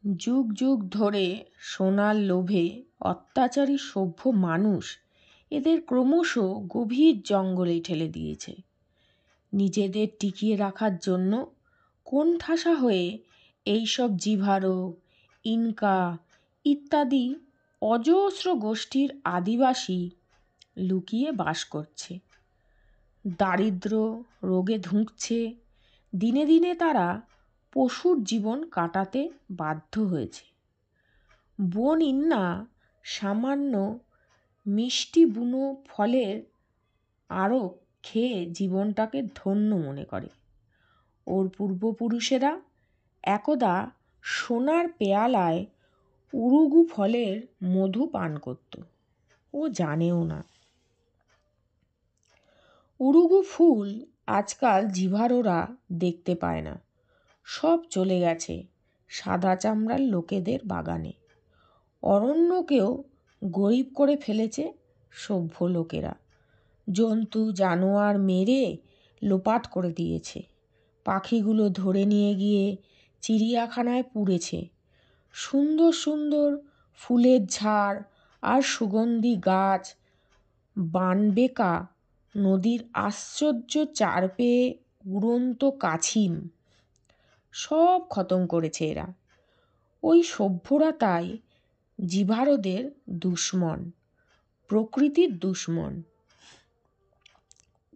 যুগ যুগ ধরে সোনার লোভে অত্যাচারী সভ্য মানুষ এদের ক্রমশ গভীর জঙ্গলে ঠেলে দিয়েছে। নিজেদের টিকিয়ে রাখার জন্য কোণঠাসা হয়ে এইসব জিভারো, ইনকা ইত্যাদি অজস্র গোষ্ঠীর আদিবাসী লুকিয়ে বাস করছে। দারিদ্র্য রোগে ধুঁকছে। দিনে দিনে তারা পশুর জীবন কাটাতে বাধ্য হয়েছে। বন ইন্না সামান্য মিষ্টি বুনো ফলের আরও খেয়ে জীবনটাকে ধন্য মনে করে। ওর পূর্বপুরুষেরা একদা সোনার পেয়ালায় উরুগু ফলের মধু পান করত। ও জানেও না। উরুগু ফুল আজকাল জিভারোরা দেখতে পায় না। সব চলে গেছে সাদা চামড়ার লোকেদের বাগানে। অরণ্যকেও গরিব করে ফেলেছে সভ্য লোকেরা। জন্তু জানোয়ার মেরে লোপাট করে দিয়েছে। পাখিগুলো ধরে নিয়ে গিয়ে চিড়িয়াখানায় পুড়েছে। সুন্দর সুন্দর ফুলের ঝাড় আর সুগন্ধি গাছ, বানবেকা, নদীর আশ্চর্য চার পেয়ে উড়ন্ত কাছিম সব খতম করেছে এরা। ওই সভ্যরা তাই জিভারোদের দুশ্মন, প্রকৃতির দুশ্মন।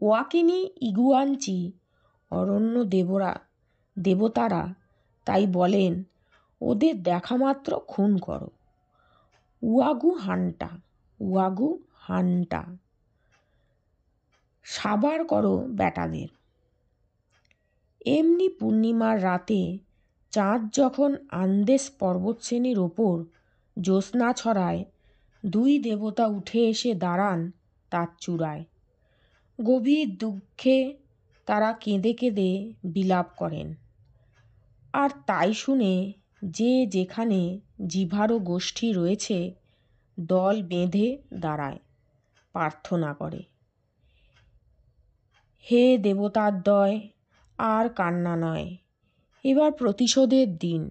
ওয়াকিনি ইগুয়াঞ্চি অরণ্য দেবতারা তাই বলেন, ওদের দেখা মাত্র খুন করো। উয়াগু হান্টা, সাবার করো বেটাদের। এমনি পূর্ণিমার রাতে চাঁদ যখন আন্দেস পর্বতশ্রেণীর ওপর জ্যোৎস্না ছড়ায়, দুই দেবতা উঠে এসে দাঁড়ান তার চূড়ায়। গভীর দুঃখে তারা কেঁদে কেঁদে বিলাপ করেন। আর তাই শুনে যে যেখানে জিভারো গোষ্ঠী রয়েছে দল বেঁধে দাঁড়ায়, প্রার্থনা করে, হে দেবতার দয়, আর কান্না নয়, এবার প্রতিশোধের দিন।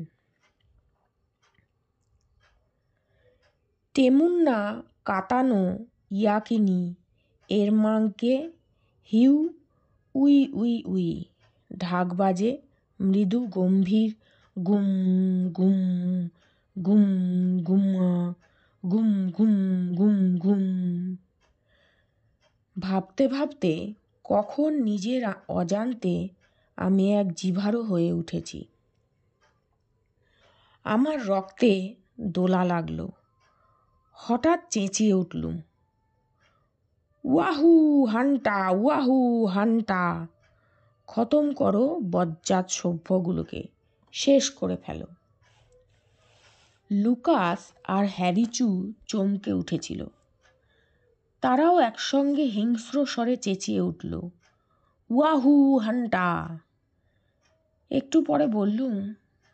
টেমুন্না কাতানো ইয়াকিনি এরমাঙ্কে হিউ উই উই উই, ঢাক বাজে মৃদু গম্ভীর গুম গুম গুম গুম্মা গুম গুম গুম গুম। ভাবতে ভাবতে কখন নিজের অজান্তে আমি এক জিভারো হয়ে উঠেছি। আমার রক্তে দোলা লাগলো। হঠাৎ চেঁচিয়ে উঠলুম, ওয়াহু হান্টা, খতম করো বজ্জাত সভ্যগুলোকে, শেষ করে ফেলো। লুকাস আর হ্যারিচু চমকে উঠেছিল। তারাও একসঙ্গে হিংস্র স্বরে চেঁচিয়ে উঠল, ওয়াহু হান্টা। একটু পরে বললুম,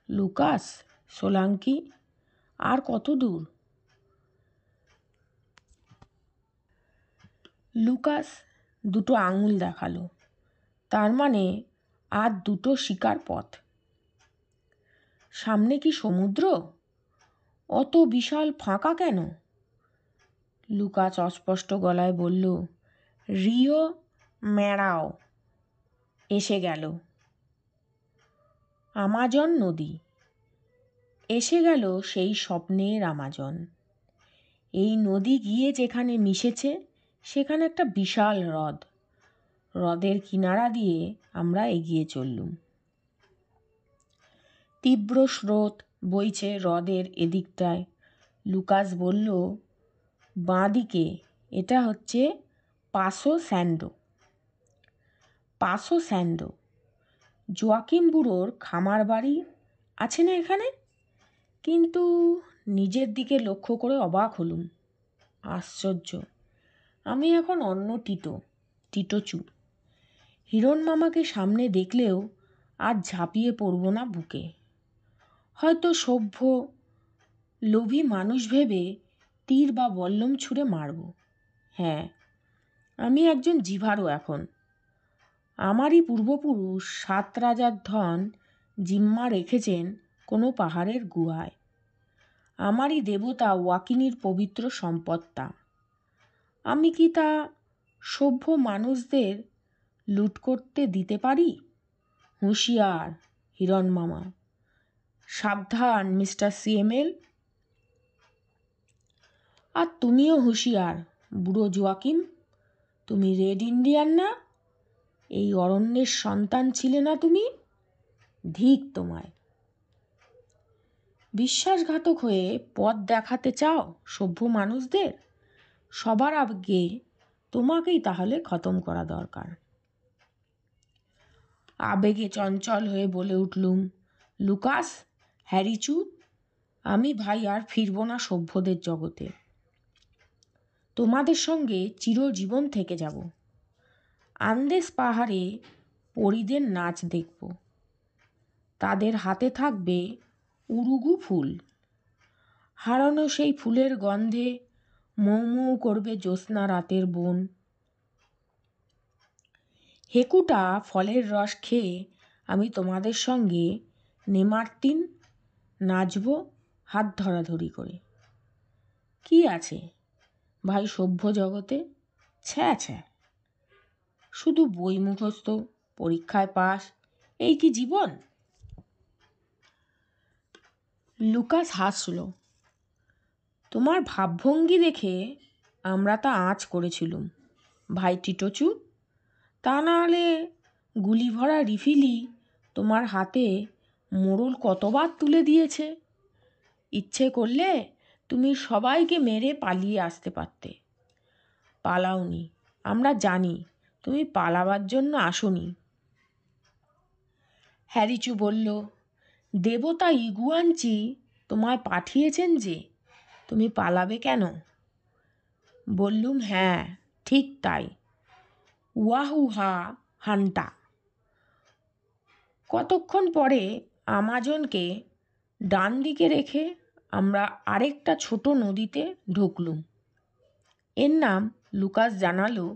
লুকাস, সোলাঙ্কি, আর কত দূর? লুকাস দুটো আঙুল দেখালো, তার মানে আর দুটো শিকার পথ। সামনে কি সমুদ্র? অত বিশাল ফাঁকা কেন? লুকাস অস্পষ্ট গলায় বলল, রিও ম্যারাও এসে গেল। আমাজন নদী এসে গেল, সেই স্বপ্নের আমাজন। এই নদী গিয়ে যেখানে মিশেছে সেখানে একটা বিশাল হ্রদ। হ্রদের কিনারা দিয়ে আমরা এগিয়ে চললুম। তীব্র স্রোত বইছে হ্রদের এদিকটায়। লুকাস বলল, বাঁ দিকে, এটা হচ্ছে পাসো স্যান্ডো। জোয়াকিম বুড়োর খামার বাড়ি আছে না এখানে? কিন্তু নিজের দিকে লক্ষ্য করে অবাক হলুম। আশ্চর্য, আমি এখন অন্য টিটোচু। হিরণ মামাকে সামনে দেখলেও আর ঝাঁপিয়ে পড়ব না বুকে। হয়তো সভ্য লোভী মানুষ ভেবে তীর বা বল্লম ছুঁড়ে মারব। হ্যাঁ, আমি একজন জিভারো এখন। আমারই পূর্বপুরুষ 7 রাজার ধন জিম্মা রেখেছেন কোনো পাহাড়ের গুহায়। আমারই দেবতা ওয়াকিনীর পবিত্র সম্পদটা। আমি কি তা সভ্য মানুষদের লুট করতে দিতে পারি? হুঁশিয়ার হিরণ মামা, সাবধান মিস্টার সিএমএল। আর তুমিও হুঁশিয়ার বুড়ো জোয়াকিম। তুমি রেড ইন্ডিয়ান না? এই অরণ্যের সন্তান ছিলে না তুমি? ধিক তোমায়। বিশ্বাসঘাতক হয়ে পথ দেখাতে চাও সভ্য মানুষদের? সবার আগে তোমাকেই তাহলে খতম করা দরকার। আবেগে চঞ্চল হয়ে বলে উঠলুম, লুকাস, হ্যারিচু, আমি ভাই আর ফিরব না সভ্যদের জগতে। তোমাদের সঙ্গে চিরজীবন থেকে যাব। আন্দেস পাহাড়ে পরীদের নাচ দেখব। তাদের হাতে থাকবে উরুগু ফুল। হারানো সেই ফুলের গন্ধে মৌ মৌ করবে জ্যোৎস্না রাতের বন। হেকুটা ফলের রস খেয়ে আমি তোমাদের সঙ্গে নেমার্তিন নাচব হাত ধরাধরি করে। কি আছে ভাই সভ্য জগতে? ছ্যা ছ্যা, শুধু বই মুখস্থ, পরীক্ষায় পাস, এই কি জীবন? লুকাস হাসল। তোমার ভাবভঙ্গি দেখে আমরা তা আঁচ করেছিলুম ভাই টিটোচু। তা না হলে গুলি ভরা রিফিলই তোমার হাতে মোড়ল কতবার তুলে দিয়েছে। ইচ্ছে করলে তুমি সবাইকে মেরে পালিয়ে আসতে পারতে। পালাওনি, আমরা জানি তুমি পালাবার জন্য আসোনি। হ্যারিচু বলল, দেবতা ইগুয়ানচি তোমায় পাঠিয়েছেন যে, তুমি পালাবে কেন? বললুম, হ্যাঁ ঠিক তাই, ওয়াহুহা হান্টা। কতক্ষণ পরে আমাজনকে ডান দিকে রেখে আমরা আরেকটা ছোট নদীতে ঢুকলুম। এর নাম লুকাস জানালো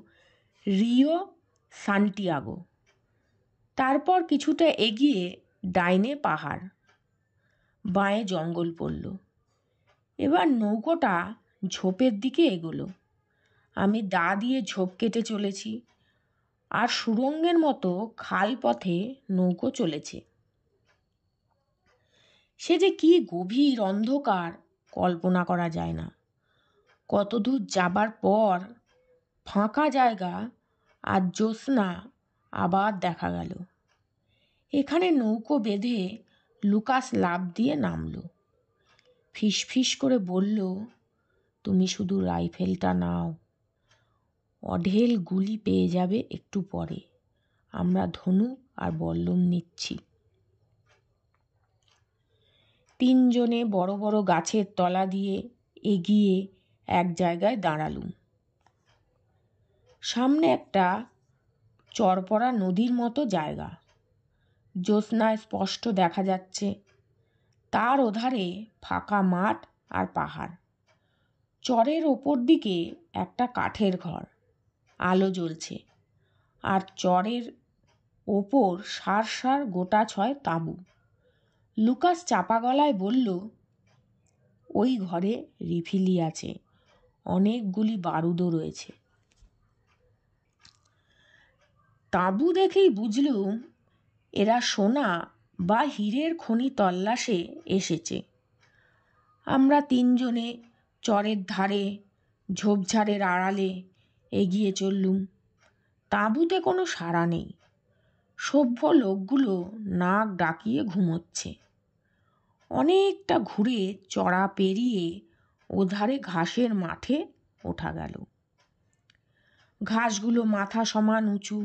রিও সান্টিয়াগো। তারপর কিছুটা এগিয়ে ডাইনে পাহাড়, বাঁয়ে জঙ্গল পড়ল। এবার নৌকোটা ঝোপের দিকে এগোলো। আমি দা দিয়ে ঝোপ কেটে চলেছি, আর সুড়ঙ্গের মতো খাল পথে নৌকো চলেছে। সে যে কি গভীর অন্ধকার কল্পনা করা যায় না। কতদূর যাবার পর ফাঁকা জায়গা আর জ্যোৎস্না আবার দেখা গেল। এখানে নৌকো বেঁধে লুকাস লাফ দিয়ে নামল। ফিস ফিস করে বলল, তুমি শুধু রাইফেলটা নাও, অঢেল গুলি পেয়ে যাবে একটু পরে। আমরা ধনুক আর বল্লম নিচ্ছি। তিনজনে বড় বড় গাছের তলা দিয়ে এগিয়ে এক জায়গায় দাঁড়ালুম। সামনে একটা চরপড়া নদীর মতো জায়গা, জ্যোৎস্নায় স্পষ্ট দেখা যাচ্ছে। তার ওধারে ফাঁকা মাঠ আর পাহাড়। চরের ওপর দিকে একটা কাঠের ঘর, আলো জ্বলছে, আর চরের ওপর সার সার গোটা 6 তাঁবু। লুকাস চাপা গলায় বলল, ওই ঘরে রিফিলি আছে, অনেকগুলি বারুদও রয়েছে। তাঁবু দেখেই বুঝলুম এরা সোনা বা হীরের খনি তল্লাশে এসেছে। আমরা তিনজনে চরের ধারে ঝোপঝাড়ের আড়ালে এগিয়ে চললুম। তাঁবুতে কোনো সাড়া নেই। সভ্য লোকগুলো নাক ডাকিয়ে ঘুমোচ্ছে। অনেকটা ঘুরে চড়া পেরিয়ে ওধারে ঘাসের মাঠে ওঠা গেল। ঘাসগুলো মাথা সমান উঁচু,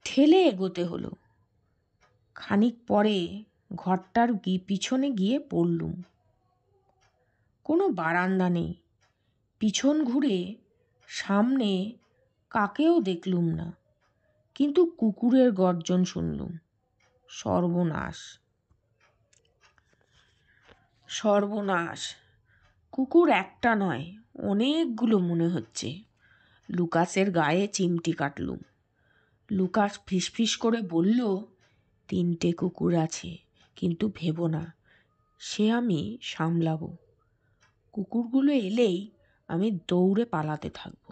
ঠেলে এগোতে হলো। খানিক পরে ঘরটার পিছনে গিয়ে পড়লুম। কোনো বারান্দা নেই। পিছন ঘুরে সামনে কাকেও দেখলুম না, কিন্তু কুকুরের গর্জন শুনলুম। সর্বনাশ, সর্বনাশ! কুকুর একটা নয়, অনেকগুলো মনে হচ্ছে। লুকাসের গায়ে চিমটি কাটলুম। লুকাস ফিসফিস করে বলল, 3টে কুকুর আছে, কিন্তু ভেবো না, সে আমি সামলাবো। কুকুরগুলো এলেই আমি দৌড়ে পালাতে থাকব।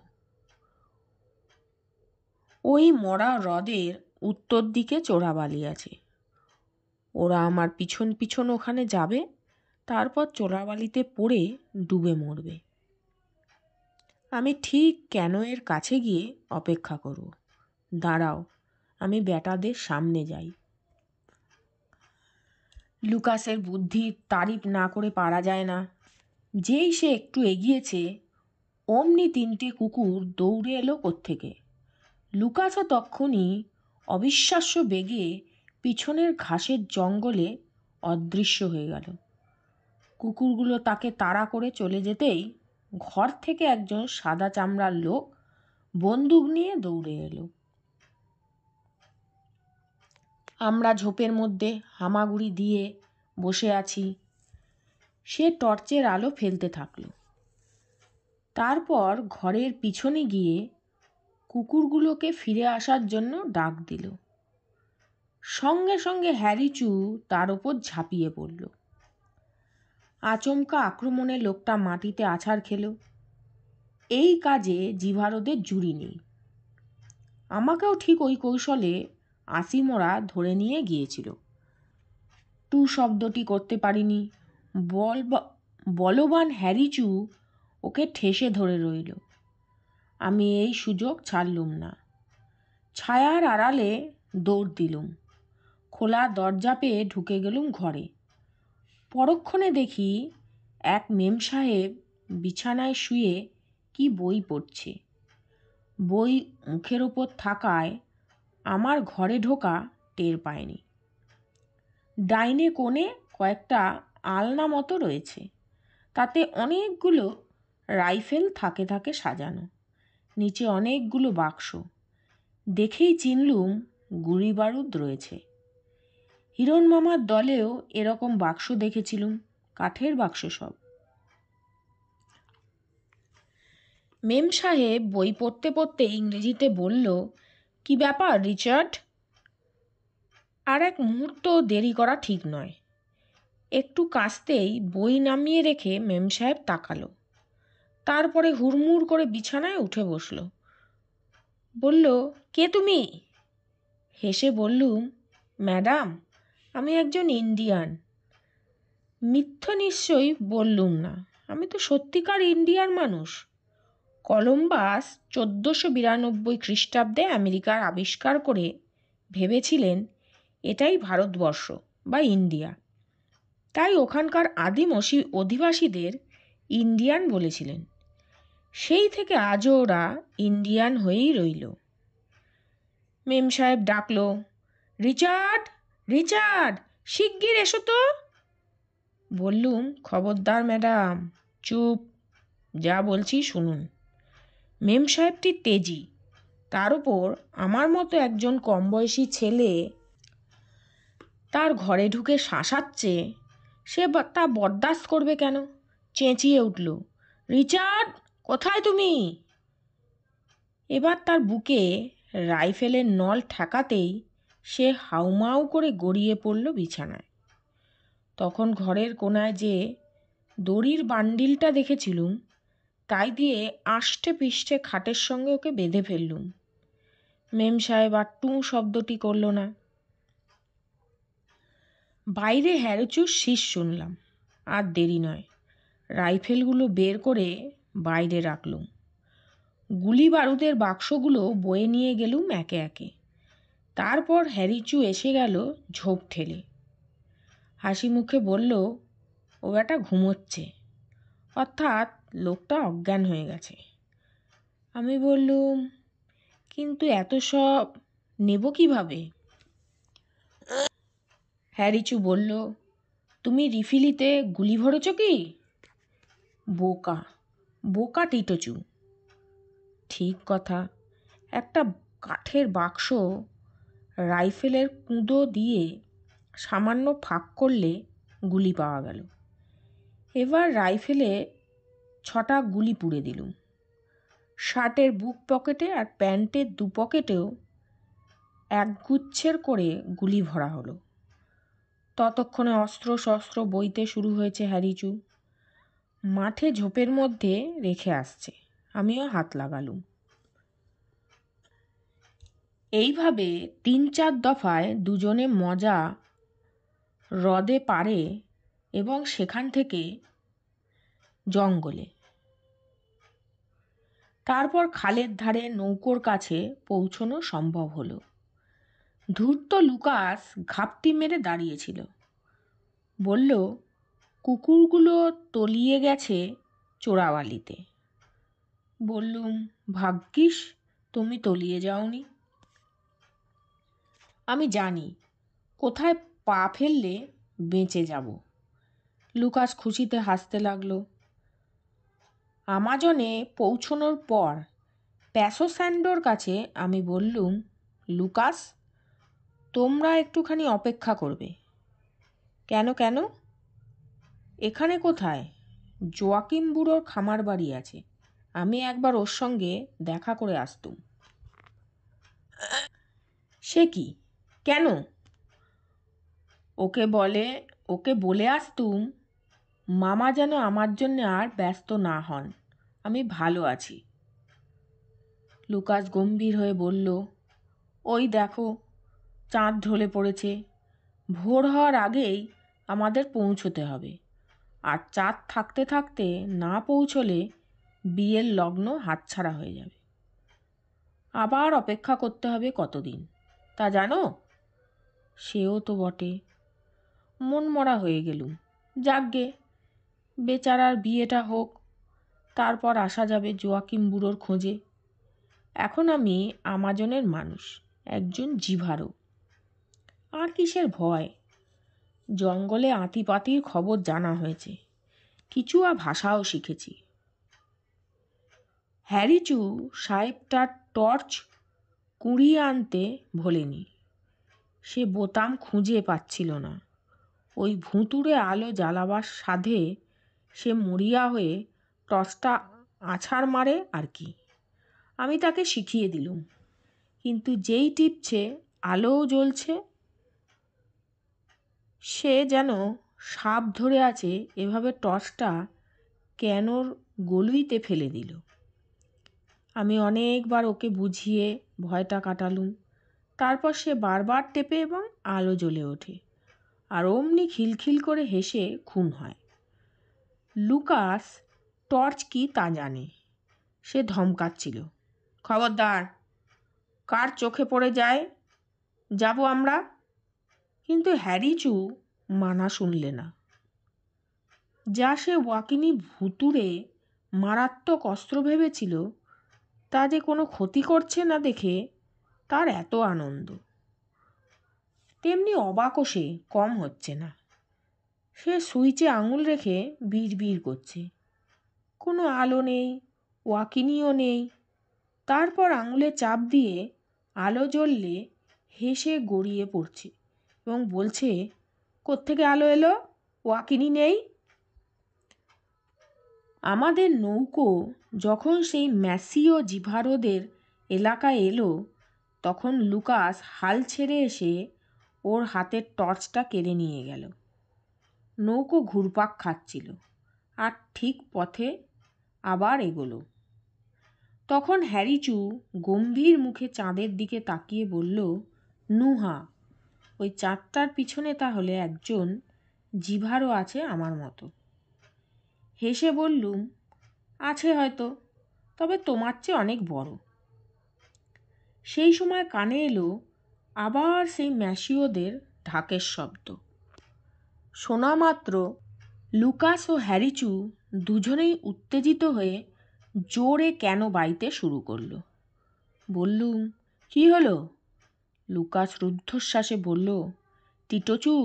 ওই মরা হ্রদের উত্তর দিকে চোরাবালি আছে। ওরা আমার পিছন পিছন ওখানে যাবে, তারপর চোরাবালিতে পড়ে ডুবে মরবে। আমি ঠিক ক্যানোয়ের কাছে গিয়ে অপেক্ষা করব। দাঁড়াও, আমি বেটাদের সামনে যাই। লুকাসের বুদ্ধির তারিফ না করে পারা যায় না। যেই সে একটু এগিয়েছে, অমনি 3টে কুকুর দৌড়ে এলো কোত্থেকে। লুকাসও তক্ষুনি অবিশ্বাস্য বেগে পিছনের ঘাসের জঙ্গলে অদৃশ্য হয়ে গেল। কুকুরগুলো তাকে তাড়া করে চলে যেতেই ঘর থেকে একজন সাদা চামড়ার লোক বন্দুক নিয়ে দৌড়ে এলো। আমরা ঝোপের মধ্যে হামাগুড়ি দিয়ে বসে আছি। সে টর্চের আলো ফেলতে থাকলো। তারপর ঘরের পিছনে গিয়ে কুকুরগুলোকে ফিরে আসার জন্য ডাক দিল। সঙ্গে সঙ্গে হ্যারিচু তার ওপর ঝাঁপিয়ে পড়ল। আচমকা আক্রমণে লোকটা মাটিতে আছাড় খেল। এই কাজে জিভারদের জুড়ি নেই। আমাকেও ঠিক ওই কৌশলে আসিমোরা ধরে নিয়ে গিয়েছিল। টু শব্দটি করতে পারিনি। বলবান হ্যারিচু ওকে ঠেসে ধরে রইল। আমি এই সুযোগ ছাড়লুম না। ছায়ার আড়ালে দৌড় দিলুম। খোলা দরজা পেয়ে ঢুকে গেলুম ঘরে। পরক্ষণে দেখি এক মেমসাহেব বিছানায় শুয়ে কি বই পড়ছে। বই মুখের ওপর থাকায় আমার ঘরে ঢোকা টের পায়নি। ডাইনে কোণে কয়েকটা আলনা মতো রয়েছে, তাতে অনেকগুলো রাইফেল থাকে থাকে সাজানো। নিচে অনেকগুলো বাক্স। দেখেই চিনলুম গুলি বারুদ রয়েছে। হিরণ মামার দলেও এরকম বাক্স দেখেছিলুম, কাঠের বাক্স সব। মেম সাহেব বই পড়তে পড়তে ইংরেজিতে বলল, কি ব্যাপার রিচার্ড? আর এক মুহূর্ত দেরি করা ঠিক নয়। একটু কাশতেই বই নামিয়ে রেখে মেম সাহেব তাকালো। তারপরে হুড়মুড় করে বিছানায় উঠে বসল। বলল, কে তুমি? হেসে বললুম, ম্যাডাম, আমি একজন ইন্ডিয়ান। মিথ্যে নিশ্চয়ই বললুম না, আমি তো সত্যিকার ইন্ডিয়ার মানুষ। কলম্বাস 1492 খ্রিস্টাব্দে আমেরিকার আবিষ্কার করে ভেবেছিলেন এটাই ভারতবর্ষ বা ইন্ডিয়া। তাই ওখানকার আদিম অধিবাসীদের ইন্ডিয়ান বলেছিলেন। সেই থেকে আজও ওরা ইন্ডিয়ান হয়েই রইল। মেম সাহেব ডাকল, রিচার্ড, রিচার্ড, শিগগির এসো তো। বললুম, খবরদার ম্যাডাম, চুপ, যা বলছি শুনুন। মেম সাহেবটি তেজি, তার উপর আমার মতো একজন কম বয়সী ছেলে তার ঘরে ঢুকে শাসাচ্ছে, সে তা বরদাস্ত করবে কেন? চেঁচিয়ে উঠল, রিচার্ড, কোথায় তুমি? এবার তার বুকে রাইফেলের নল ঠেকাতেই সে হাউমাউ করে গড়িয়ে পড়ল বিছানায়। তখন ঘরের কোনায় যে দড়ির বান্ডিলটা দেখেছিলুম, তাই দিয়ে আষ্টে পিষ্টে খাটের সঙ্গে ওকে বেঁধে ফেললুম। মেম সাহেব আর টু শব্দটি করল না। বাইরে হ্যারিচুর শীষ শুনলাম। আর দেরি নয়, রাইফেলগুলো বের করে বাইরে রাখলুম। গুলি বারুদের বাক্সগুলো বয়ে নিয়ে গেলুম একে একে। তারপর হ্যারিচু এসে গেল ঝোপ ঠেলে। হাসি মুখে বলল, ও বেটা ঘুমোচ্ছে, অর্থাৎ লোকটা অজ্ঞান হয়ে গেছে। আমি বললুম, কিন্তু এত সব নেব কিভাবে? হ্যারিচু বলল, তুমি রিফিলিতে গুলি ভরেছ কি? বোকা, বোকা টিটচু। ঠিক কথা। একটা কাঠের বাক্স রাইফেলের কুঁদো দিয়ে সামান্য ফাঁক করলে গুলি পাওয়া গেল। এবার রাইফেলে 6টা গুলি পুড়ে দিলুম। শার্টের বুক পকেটে আর প্যান্টের 2 পকেটেও একগুচ্ছের করে গুলি ভরা হলো। ততক্ষণে অস্ত্র শস্ত্র বইতে শুরু হয়েছে হ্যারিচু। মাঠে ঝোপের মধ্যে রেখে আসছে, আমিও হাত লাগালুম। এইভাবে ৩-৪ দফায় দুজনে মজা হ্রদে পারে এবং সেখান থেকে জঙ্গলে, তারপর খালের ধারে নৌকোর কাছে পৌঁছনো সম্ভব হলো। ধূর্ত লুকাস ঘাপটি মেরে দাঁড়িয়েছিল। বলল, কুকুরগুলো তলিয়ে গেছে চোরাবালিতে। বললুম, ভাগ্যিস তুমি তলিয়ে যাওনি। আমি জানি কোথায় পা ফেললে বেঁচে যাব। লুকাস খুশিতে হাসতে লাগলো। আমাজনে পৌঁছনোর পর প্যাসোস্যান্ডোর কাছে আমি বললুম, লুকাস, তোমরা একটুখানি অপেক্ষা করবে। কেন কেন? এখানে কোথায়? জোয়াকিম বুড়োর খামার বাড়ি আছে, আমি একবার ওর সঙ্গে দেখা করে আসতুম। সে কি, কেন? ওকে বলে আসতুম মামা যেন আমার জন্য আর ব্যস্ত না হন, আমি ভালো আছি। লুকাস গম্ভীর হয়ে বলল, ওই দেখো, চাঁদ ঢলে পড়েছে। ভোর হওয়ার আগেই আমাদের পৌঁছতে হবে, আর চাঁদ থাকতে থাকতে না পৌঁছলে বিয়ের লগ্ন হাতছাড়া হয়ে যাবে। আবার অপেক্ষা করতে হবে কতদিন তা জানো? সেও তো বটে। মন মরা হয়ে গেলুম। যাকগে, বেচারার বিয়েটা হোক, তারপর আসা যাবে জোয়াকিম বুড়োর খোঁজে। এখন আমি আমাজনের মানুষ, একজন জিভারও। আর কিসের ভয়? জঙ্গলে আঁতিপাতির খবর জানা হয়েছে, কিছু ভাষাও শিখেছি। হ্যারিচু সাহেবটার টর্চ কুড়িয়ে আনতে ভোলেনি। সে বোতাম খুঁজে পাচ্ছিল না। ওই ভুতুড়ে আলো জ্বালাবার সাধে সে মরিয়া হয়ে টর্চটা আছাড় মারে আর কি। আমি তাকে শিখিয়ে দিলুম, কিন্তু যেই টিপছে আলোও জ্বলছে। সে যেন সাপ ধরে আছে এভাবে টর্চটা ক্যানোর গলুইতে ফেলে দিল। আমি অনেকবার ওকে বুঝিয়ে ভয়টা কাটালুম। তারপর সে বারবার টেপে এবং আলো জ্বলে ওঠে, আর অমনি খিলখিল করে হেসে খুন হয়। লুকাস টর্চ কি তা জানে। সে ধমকাচ্ছিল, খবরদার, কার চোখে পড়ে যায় যাব আমরা। কিন্তু হ্যারিচু মানা শুনলে না। যা সে ওয়াকিনি ভুতুড়ে মারাত্মক অস্ত্র ভেবেছিল, তা যে কোনো ক্ষতি করছে না দেখে তার এত আনন্দ। তেমনি অবাকও সে কম হচ্ছে না। সে সুইচে আঙুল রেখে বিড়বিড় করছে, কোনো আলো নেই, ওয়াকিনিও নেই। তারপর আঙুলে চাপ দিয়ে আলো জ্বললে হেসে গড়িয়ে পড়ছে এবং বলছে, কোত্থেকে আলো এলো? ওয়াকিনি নেই। আমাদের নৌকো যখন সেই ম্যাসিও জিভারোদের এলাকায় এলো, তখন লুকাস হাল ছেড়ে এসে ওর হাতের টর্চটা কেড়ে নিয়ে গেল। নৌকো ঘুরপাক খাচ্ছিল আর ঠিক পথে আবার এগোলো। তখন হ্যারিচু গম্ভীর মুখে চাঁদের দিকে তাকিয়ে বলল, নুহা, ওই চাঁদটার পিছনে তাহলে একজন জিভারও আছে আমার মতো। হেসে বললুম, আছে হয়তো, তবে তোমার চেয়ে অনেক বড়। সেই সময় কানে এলো আবার সেই ম্যাসিওদের ঢাকের শব্দ। শোনা মাত্র লুকাস ও হ্যারিচু দুজনেই উত্তেজিত হয়ে জোরে কেন বাইতে শুরু করলো। বললুম, কি হলো? লুকাস রুদ্ধশ্বাসে বলল, টিটোচু,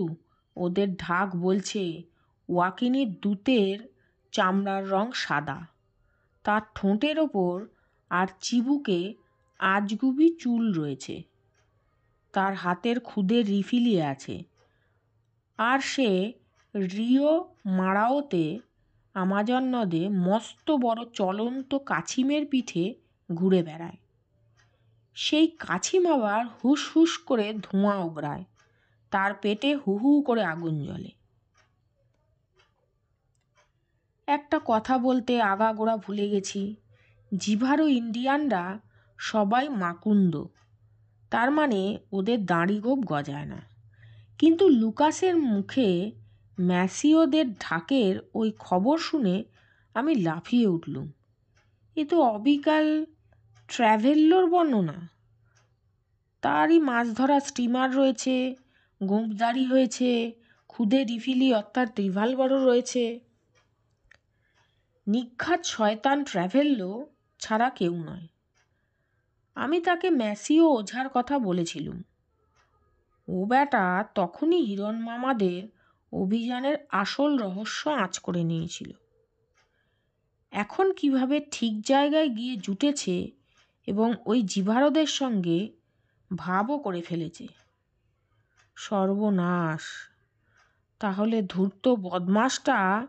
ওদের ঢাক বলছে ওয়াকিনির দূতের চামড়ার রং সাদা, তার ঠোঁটের ওপর আর চিবুকে আজগুবি চুল রয়েছে, তার হাতের খুদে রিফিলি আছে, আর সে রিও মারাওতে আমাজন নদে মস্ত বড় চলন্ত কাছিমের পিঠে ঘুরে বেড়ায়। সেই কাছিম আবার হুস হুস করে ধোঁয়া ওগড়ায়, তার পেটে হু হু করে আগুন জ্বলে। একটা কথা বলতে আগাগোড়া ভুলে গেছি, জিভারও ইন্ডিয়ানরা সবাই মাকুন্দ, তার মানে ওদের দাড়ি গোঁফ গজায় না। কিন্তু লুকাসের মুখে ম্যাসিওদের ঢাকের ওই খবর শুনে আমি লাফিয়ে উঠলুম। এ তো অবিকাল ট্র্যাভেল্লোর বর্ণনা। তারই মাছ ধরা স্টিমার রয়েছে, গোঁফদাড়ি হয়েছে, খুদে রিফিলি অর্থাৎ রিভলভারও রয়েছে। নিঘাত শয়তান ট্র্যাভেল্লো ছাড়া কেউ নয়। আমি তাকে ম্যাসিও ওঝার কথা বলেছিলুম। ও ব্যাটা তখনই হিরণ মামাদের অভিযানের আসল রহস্য আঁচ করে নিয়েছিল। এখন কিভাবে ঠিক জায়গায় গিয়ে জুটেছে এবং ওই জিভারদের সঙ্গে ভাবও করে ফেলেছে। সর্বনাশ! তাহলে ধূর্ত বদমাসটা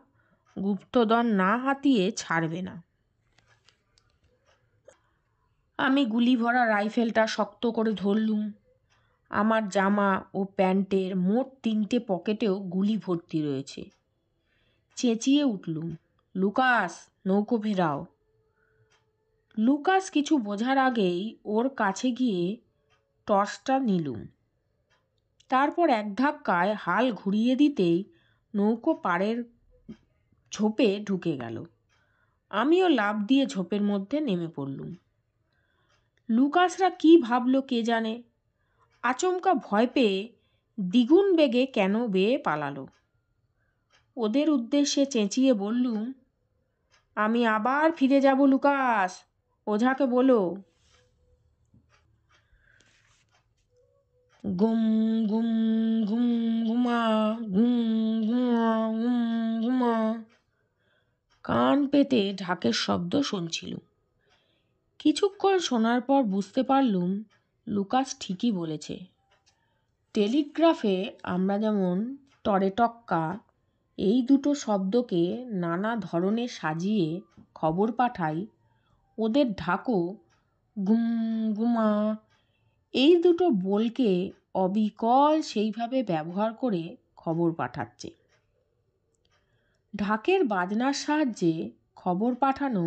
গুপ্তধন না হাতিয়ে ছাড়বে না। আমি গুলি ভরা রাইফেলটা শক্ত করে ধরলুম। আমার জামা ও প্যান্টের মোট 3টে পকেটেও গুলি ভর্তি রয়েছে। চেঁচিয়ে উঠলুম, লুকাস, নৌকো ফেরাও। লুকাস কিছু বোঝার আগেই ওর কাছে গিয়ে টর্চটা নিলুম। তারপর এক ধাক্কায় হাল ঘুরিয়ে দিতেই নৌকো পাড়ের ঝোপে ঢুকে গেল। আমিও লাফ দিয়ে ঝোপের মধ্যে নেমে পড়লুম। লুকাসরা কি ভাবল কে জানে, আচমকা ভয় পেয়ে দ্বিগুণ বেগে কেন বেয়ে পালালো। ওদের উদ্দেশ্যে চেঁচিয়ে বললুম, আমি আবার ফিরে যাব লুকাস, ওঝাকে বলো। গুম গুম ঘুম ঘুমা ঘুম ঘুমা ঘুম ঘুমা। কান পেতে ঢাকের শব্দ শুনছিলুম। কিছুক্ষণ শোনার পর বুঝতে পারলুম লুকাস ঠিকই বলেছে। টেলিগ্রাফে আমরা যেমন টরেটক্কা এই দুটো শব্দকে নানা ধরনে সাজিয়ে খবর পাঠাই, ওদের ঢাকও গুম গুমা এই দুটো বলকে অবিকল সেইভাবে ব্যবহার করে খবর পাঠাচ্ছে। ঢাকের বাজনার সাহায্যে খবর পাঠানো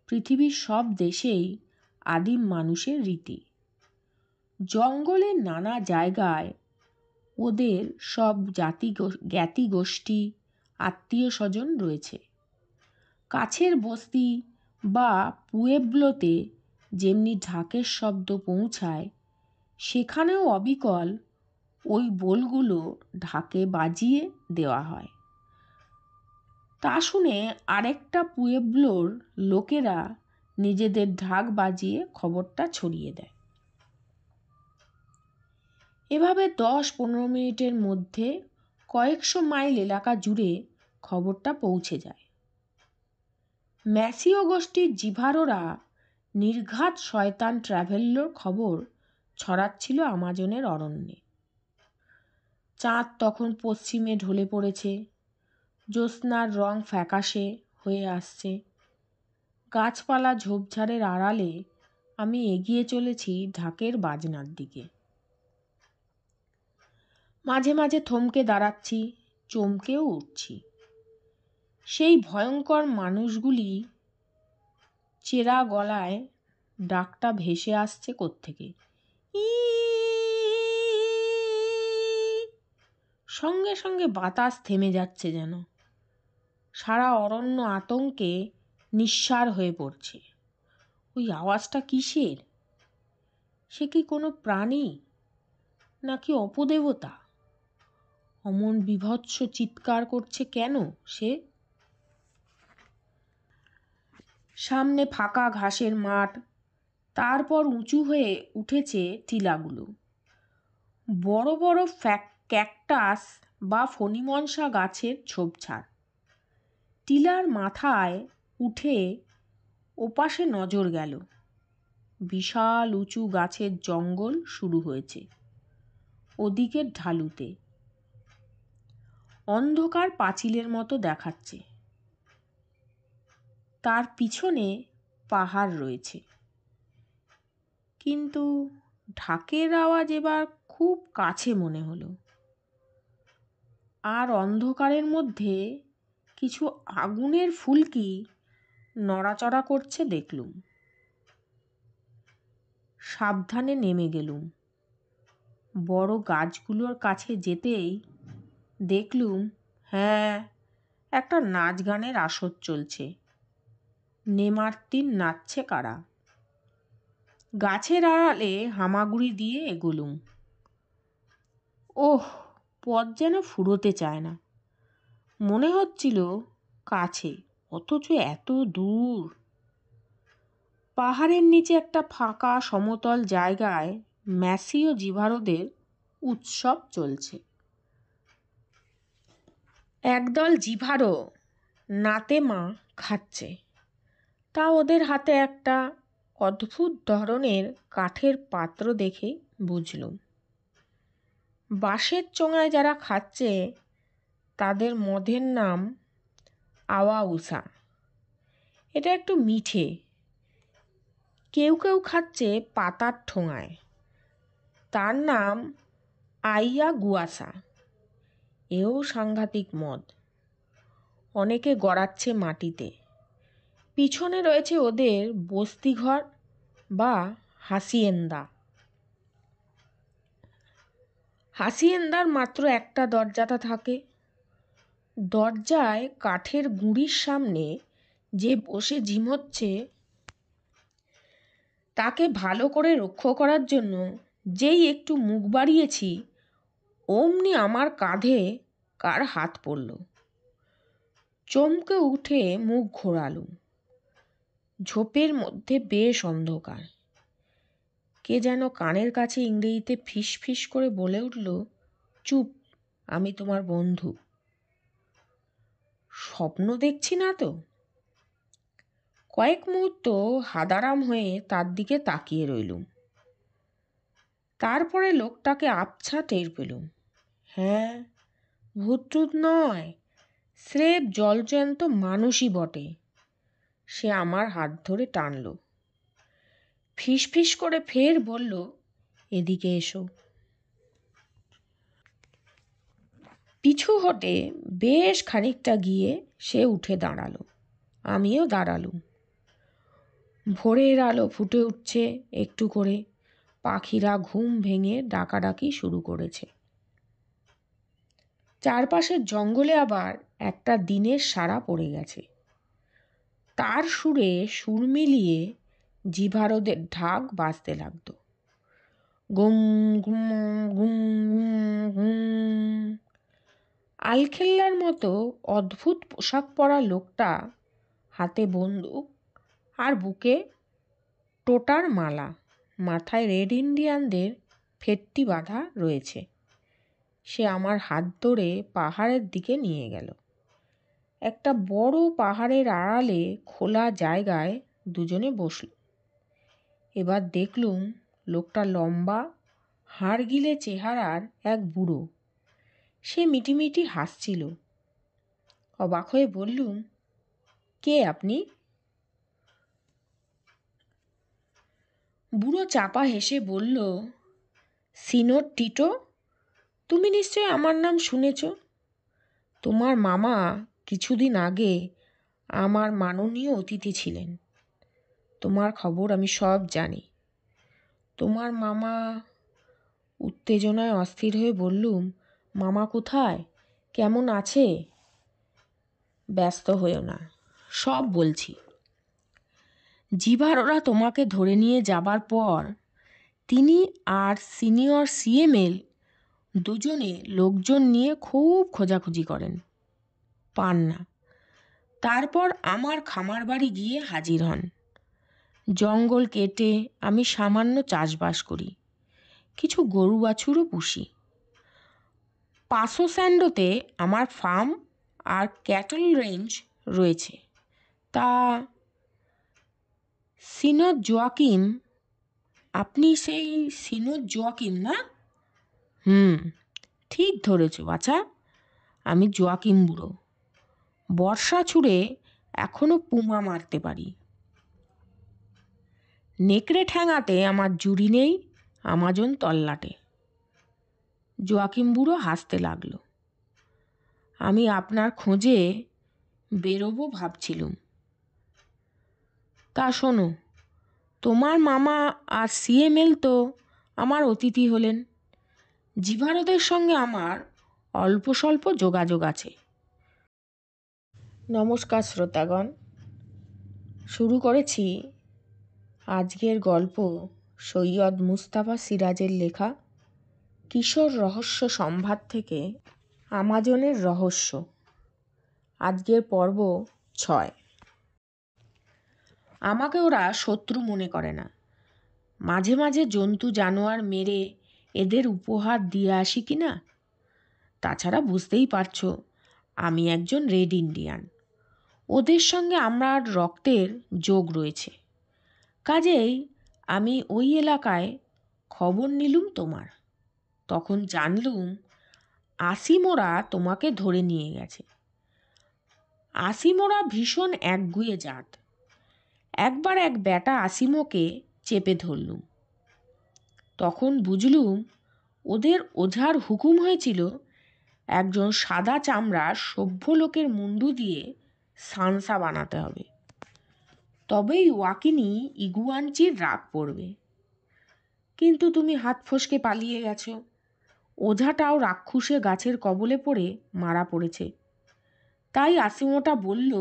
পৃথিবীর সব দেশেই আদিম মানুষের রীতি। জঙ্গলের নানা জায়গায় ওদের সব জ্ঞাতি গোষ্ঠী আত্মীয় স্বজন রয়েছে। কাছের বস্তি বা পুয়েবলোতে যেমনি ঢাকের শব্দ পৌঁছায়, সেখানেও অবিকল ওই বোলগুলো ঢাকে বাজিয়ে দেওয়া হয়। তা শুনে আরেকটা পুয়েবলোর লোকেরা নিজেদের ঢাক বাজিয়ে খবরটা ছড়িয়ে দেয়। এভাবে 10-15 মিনিটের মধ্যে কয়েকশো মাইল এলাকা জুড়ে খবরটা পৌঁছে যায়। ম্যাসিও গোষ্ঠীর জিভারোরা নির্ঘাত শয়তান ট্র্যাভেল্লোর খবর ছড়াচ্ছিল আমাজনের অরণ্যে। চাঁদ তখন পশ্চিমে ঢলে পড়েছে, জ্যোৎস্নার রং ফ্যাকাশে হয়ে আসছে। গাছপালা ঝোপঝাড়ের আড়ালে আমি এগিয়ে চলেছি ঢাকের বাজনার দিকে। মাঝে মাঝে থমকে দাঁড়াচ্ছি, চমকেও উঠছি। সেই ভয়ঙ্কর মানুষগুলি চেরা গলায় ডাকটা ভেসে আসছে কোত্থেকে। সঙ্গে সঙ্গে বাতাস থেমে যাচ্ছে যেন। সারা অরণ্য আতঙ্কে নিঃসাড় হয়ে পড়ছে। ওই আওয়াজটা কিসের? সে কি কোনো প্রাণী নাকি অপদেবতা? অমন বীভৎস চিৎকার করছে কেন সে? সামনে ফাঁকা ঘাসের মাঠ, তারপর উঁচু হয়ে উঠেছে টিলাগুলো। বড় বড় ক্যাকটাস বা ফণিমনসা গাছের ঝোপঝাড়। টিলার মাথায় উঠে ওপাশে নজর গেল। বিশাল উঁচু গাছের জঙ্গল শুরু হয়েছে ওদিকের ঢালুতে। অন্ধকার পাঁচিলের মতো দেখাচ্ছে। তার পিছনে পাহাড় রয়েছে। কিন্তু ঢাকের আওয়াজ এবার খুব কাছে মনে হলো। আর অন্ধকারের মধ্যে কিছু আগুনের ফুলকি নড়াচড়া করছে দেখলুম। সাবধানে নেমে গেলুম। বড় গাছগুলোর কাছে যেতেই দেখলুম, হ্যাঁ, একটা নাচ গানের আসর চলছে। নেমার্তিন নাচছে কারা। গাছের আড়ালে হামাগুড়ি দিয়ে এগোলুম। ওহ, পথ যেন ফুরোতে চায় না। মনে হচ্ছিল কাছে, অথচ এত দূর। পাহাড়ের নিচে একটা ফাঁকা সমতল জায়গায় ম্যাসি ও জিভারোদের উৎসব চলছে। একদল জিভারো নাতে মা খাচ্ছে। তা ওদের হাতে একটা অদ্ভুত ধরনের কাঠের পাত্র দেখে বুঝলুম। বাঁশের চোঙায় যারা খাচ্ছে তাদের মদের নাম আওয়াউসা। এটা একটু মিঠে। কেউ কেউ খাচ্ছে পাতার ঠোঙায়, তার নাম আইয়া গুয়াসা। এও সাংঘাতিক মদ। অনেকে গড়াচ্ছে মাটিতে। পিছনে রয়েছে ওদের বস্তিঘর বা হাসিয়েন্দা। হাসিয়েন্দার মাত্র একটা দরজাটা থাকে। দরজায় কাঠের গুঁড়ির সামনে যে বসে ঝিমোচ্ছে তাকে ভালো করে রক্ষা করার জন্য যেই একটু মুখ বাড়িয়েছি, অমনি আমার কাঁধে কার হাত পড়ল। চমকে উঠে মুখ ঘোরালুম। ঝোপের মধ্যে বেশ অন্ধকার। কে যেন কানের কাছে ইংরেজিতে ফিস ফিস করে বলে উঠল, চুপ, আমি তোমার বন্ধু। স্বপ্ন দেখছি না তো? কয়েক মুহূর্ত হাদারাম হয়ে তার দিকে তাকিয়ে রইলুম। তারপরে লোকটাকে আবছা টের পেলুম। হ্যাঁ, ভূতটুত নয়, স্রেফ জলজ্যান্ত মানুষই বটে। সে আমার হাত ধরে টানল। ফিস ফিস করে ফের বলল, এদিকে এসো। পিছু হটে বেশ খানিকটা গিয়ে সে উঠে দাঁড়ালো। আমিও দাঁড়ালুম। ভোরের আলো ফুটে উঠছে একটু করে। পাখিরা ঘুম ভেঙে ডাকাডাকি শুরু করেছে। চারপাশের জঙ্গলে আবার একটা দিনের সাড়া পড়ে গেছে। তার সুরে সুর মিলিয়ে জিভারোদের ঢাক বাজতে লাগত। গুম গুম গুম গুম। আলখেল্লার মতো অদ্ভুত পোশাক পরা লোকটা হাতে বন্দুক আর বুকে টোটার মালা, মাথায় রেড ইন্ডিয়ানদের ফেট্টি বাঁধা রয়েছে। সে আমার হাত ধরে পাহাড়ের দিকে নিয়ে গেল। একটা বড় পাহাড়ের আড়ালে খোলা জায়গায় দুজনে বসল। এবার দেখলুম লোকটা লম্বা, হাড়গিলে চেহারার এক বুড়ো। সে মিটিমিটি হাসছিল। অবাক হয়ে বললুম, কে আপনি? বুড়ো চাপা হেসে বলল, সিনোর টিটো। তুমি নিশ্চয় আমার নাম শুনেছ। তোমার মামা কিছুদিন আগে আমার মাননীয় অতিথি ছিলেন। তোমার খবর আমি সব জানি। তোমার মামা। উত্তেজনায় অস্থির হয়ে বললুম, মামা কোথায়? কেমন আছে? ব্যস্ত হয়েও না, সব বলছি। জিভারোরা তোমাকে ধরে নিয়ে যাবার পর তিনি আর সিনিয়র সিএমএল দুজনে লোকজন নিয়ে খুব খোঁজাখুঁজি করেন, পান না। তারপর আমার খামার বাড়ি গিয়ে হাজির হন। জঙ্গল কেটে আমি সামান্য চাষবাস করি, কিছু গরু বাছুরও পুষি। পাসো স্যান্ডোতে আমার ফার্ম আর ক্যাটল রেঞ্জ রয়েছে। তা সিনোর জোয়াকিম, আপনি সেই সিনোর জোয়াকিম না? ঠিক ধরেছ বাছা, আমি জোয়াকিম বুড়ো। বর্ষা ছুঁড়ে এখনো পুমা মারতে পারি। নেকড়ে ঠ্যাঙাতে আমার জুড়ি নেই, আমাজন তল্লাটে। জোয়াকিম বুড়ো হাসতে লাগলো। আমি আপনার খোঁজে বেরোবো ভাবছিলুম। তা শোনো, তোমার মামা আর সিএমএল তো আমার অতিথি হলেন। জিভারদের সঙ্গে আমার অল্প স্বল্প যোগাযোগ আছে। নমস্কার শ্রোতাগণ, শুরু করেছি আজকের গল্প সৈয়দ মুস্তাফা সিরাজের লেখা কিশোর রহস্য সম্ভার থেকে আমাজনের রহস্য। আজকের পর্ব 6। আমাকে ওরা শত্রু মনে করে না। মাঝে মাঝে জন্তু জানোয়ার মেরে এদের উপহার দিয়ে আসি কি না। তাছাড়া বুঝতেই পারছো, আমি একজন রেড ইন্ডিয়ান। ওদের সঙ্গে আমার রক্তের যোগ রয়েছে। কাজেই আমি ওই এলাকায় খবর নিলুম তোমার। তখন জানলুম আসিমোরা তোমাকে ধরে নিয়ে গেছে। আসিমোরা ভীষণ একগুঁয়ে জাত। একবার এক ব্যাটা আসিমোকে চেপে ধরলুম। তখন বুঝলুম ওদের ওঝার হুকুম হয়েছিল একজন সাদা চামড়ার সভ্য লোকের মুন্ডু দিয়ে সানসা বানাতে হবে, তবেই ওয়াকিনি ইগুয়ানচির রাগ পড়বে। কিন্তু তুমি হাত ফসকে পালিয়ে গেছো। ওঝাটাও রাক্ষুসে গাছের কবলে পড়ে মারা পড়েছে। তাই আসিমোটা বলল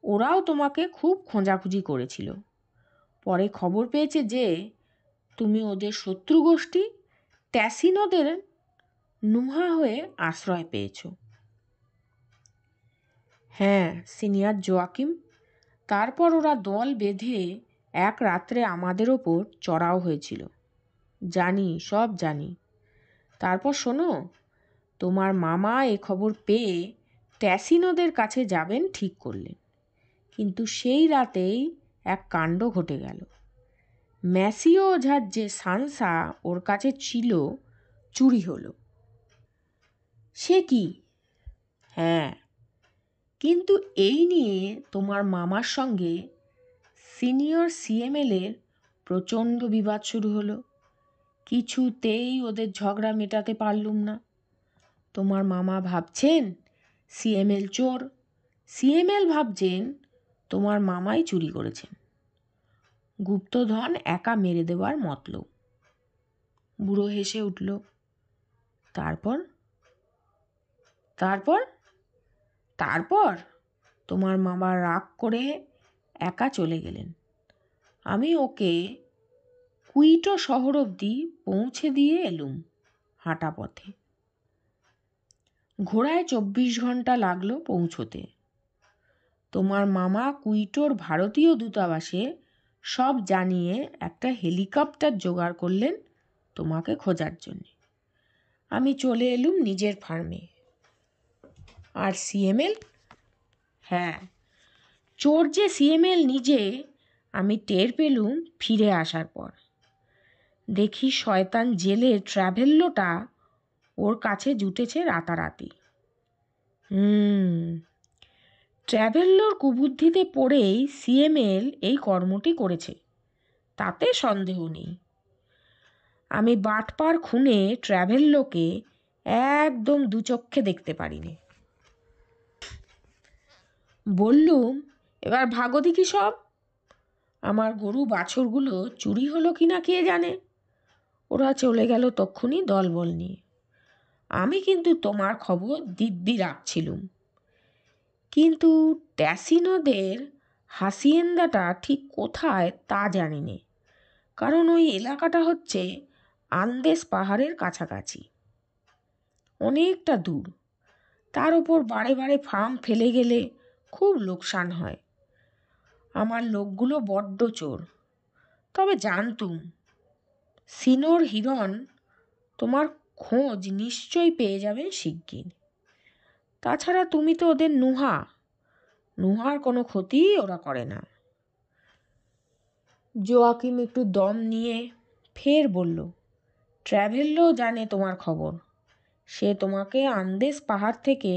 ওরাও তোমাকে খুব খোঁজাখুঁজি করেছিল। পরে খবর পেয়েছে যে তুমি ওদের শত্রু গোষ্ঠী ট্যাসিনোদের নুহা হয়ে আশ্রয় পেয়েছ। হ্যাঁ সিনিয়র জোয়াকিম, তারপর ওরা দল বেঁধে এক রাত্রে আমাদের ওপর চড়াও হয়েছিল। জানি, সব জানি। তারপর শোনো, তোমার মামা এ খবর পেয়ে ট্যাসিনোদের কাছে যাবেন ঠিক করলেন। কিন্তু সেই রাতেই এক কাণ্ড ঘটে গেল। ম্যাসিও ওঝার যে সানসা ওর কাছে ছিল চুরি হলো। সে কি? হ্যাঁ, কিন্তু এই নিয়ে তোমার মামার সঙ্গে সিনিয়র সিএমএলের প্রচণ্ড বিবাদ শুরু হলো। কিছুতেই ওদের ঝগড়া মেটাতে পারলুম না। তোমার মামা ভাবছেন সিএমএল চোর, সিএমএল ভাবছেন তোমার মামাই চুরি করেছেন। গুপ্তধন একা মেরে দেওয়ার মতলব। বুড়ো হেসে উঠল। তারপর তারপর তারপর তোমার মামা রাগ করে একা চলে গেলেন। আমি ওকে কুইটো শহর অবধি পৌঁছে দিয়ে এলুম হাঁটা পথে। ঘোড়ায় 24 ঘন্টা লাগলো পৌঁছোতে। তোমার মামা কুইটোর ভারতীয় দূতাবাসে সব জানিয়ে একটা হেলিকপ্টার জোগাড় করলেন তোমাকে খোঁজার জন্যে। আমি চলে এলুম নিজের ফার্মে। আর সিএমএল? হ্যাঁ, চোর যে সিএমএল নিজে আমি টের পেলুম ফিরে আসার পর। দেখি শয়তান জেলে ট্র্যাভেল্লোটা ওর কাছে জুটেছে রাতারাতি। ট্র্যাভেল্লোর কুবুদ্ধিতে পড়েই সিএমএল এই কর্মটি করেছে, তাতে সন্দেহ নেই। আমি বাটপার খুনে ট্র্যাভেল্লোকে একদম দুচক্ষে দেখতে পারিনি। বললুম, এবার ভাগো দেখি সব। আমার গরু বাছুরগুলো চুরি হলো কিনা কে জানে। ওরা চলে গেল তক্ষুনি দলবল নিয়ে। আমি কিন্তু তোমার খবর দিব্যি রাখছিলুম। কিন্তু ট্যাসিনোদের হাসিয়েন্দাটা ঠিক কোথায় তা জানি নে, কারণ ওই এলাকাটা হচ্ছে আন্দেস পাহাড়ের কাছাকাছি, অনেকটা দূর। তার ওপর বারে বারে ফার্ম ফেলে গেলে খুব লোকসান হয়। আমার লোকগুলো বড্ড চোর। তবে জানতুম সিনোর হিরণ তোমার খোঁজ নিশ্চয়ই পেয়ে যাবেন শিগগির। তাছাড়া তুমি তো ওদের নুহার কোনো ক্ষতি ওরা করে না। জোয়াকিম একটু দম নিয়ে ফের বলল, ট্র্যাভেল্লো জানে তোমার খবর। সে তোমাকে আন্দেস পাহাড় থেকে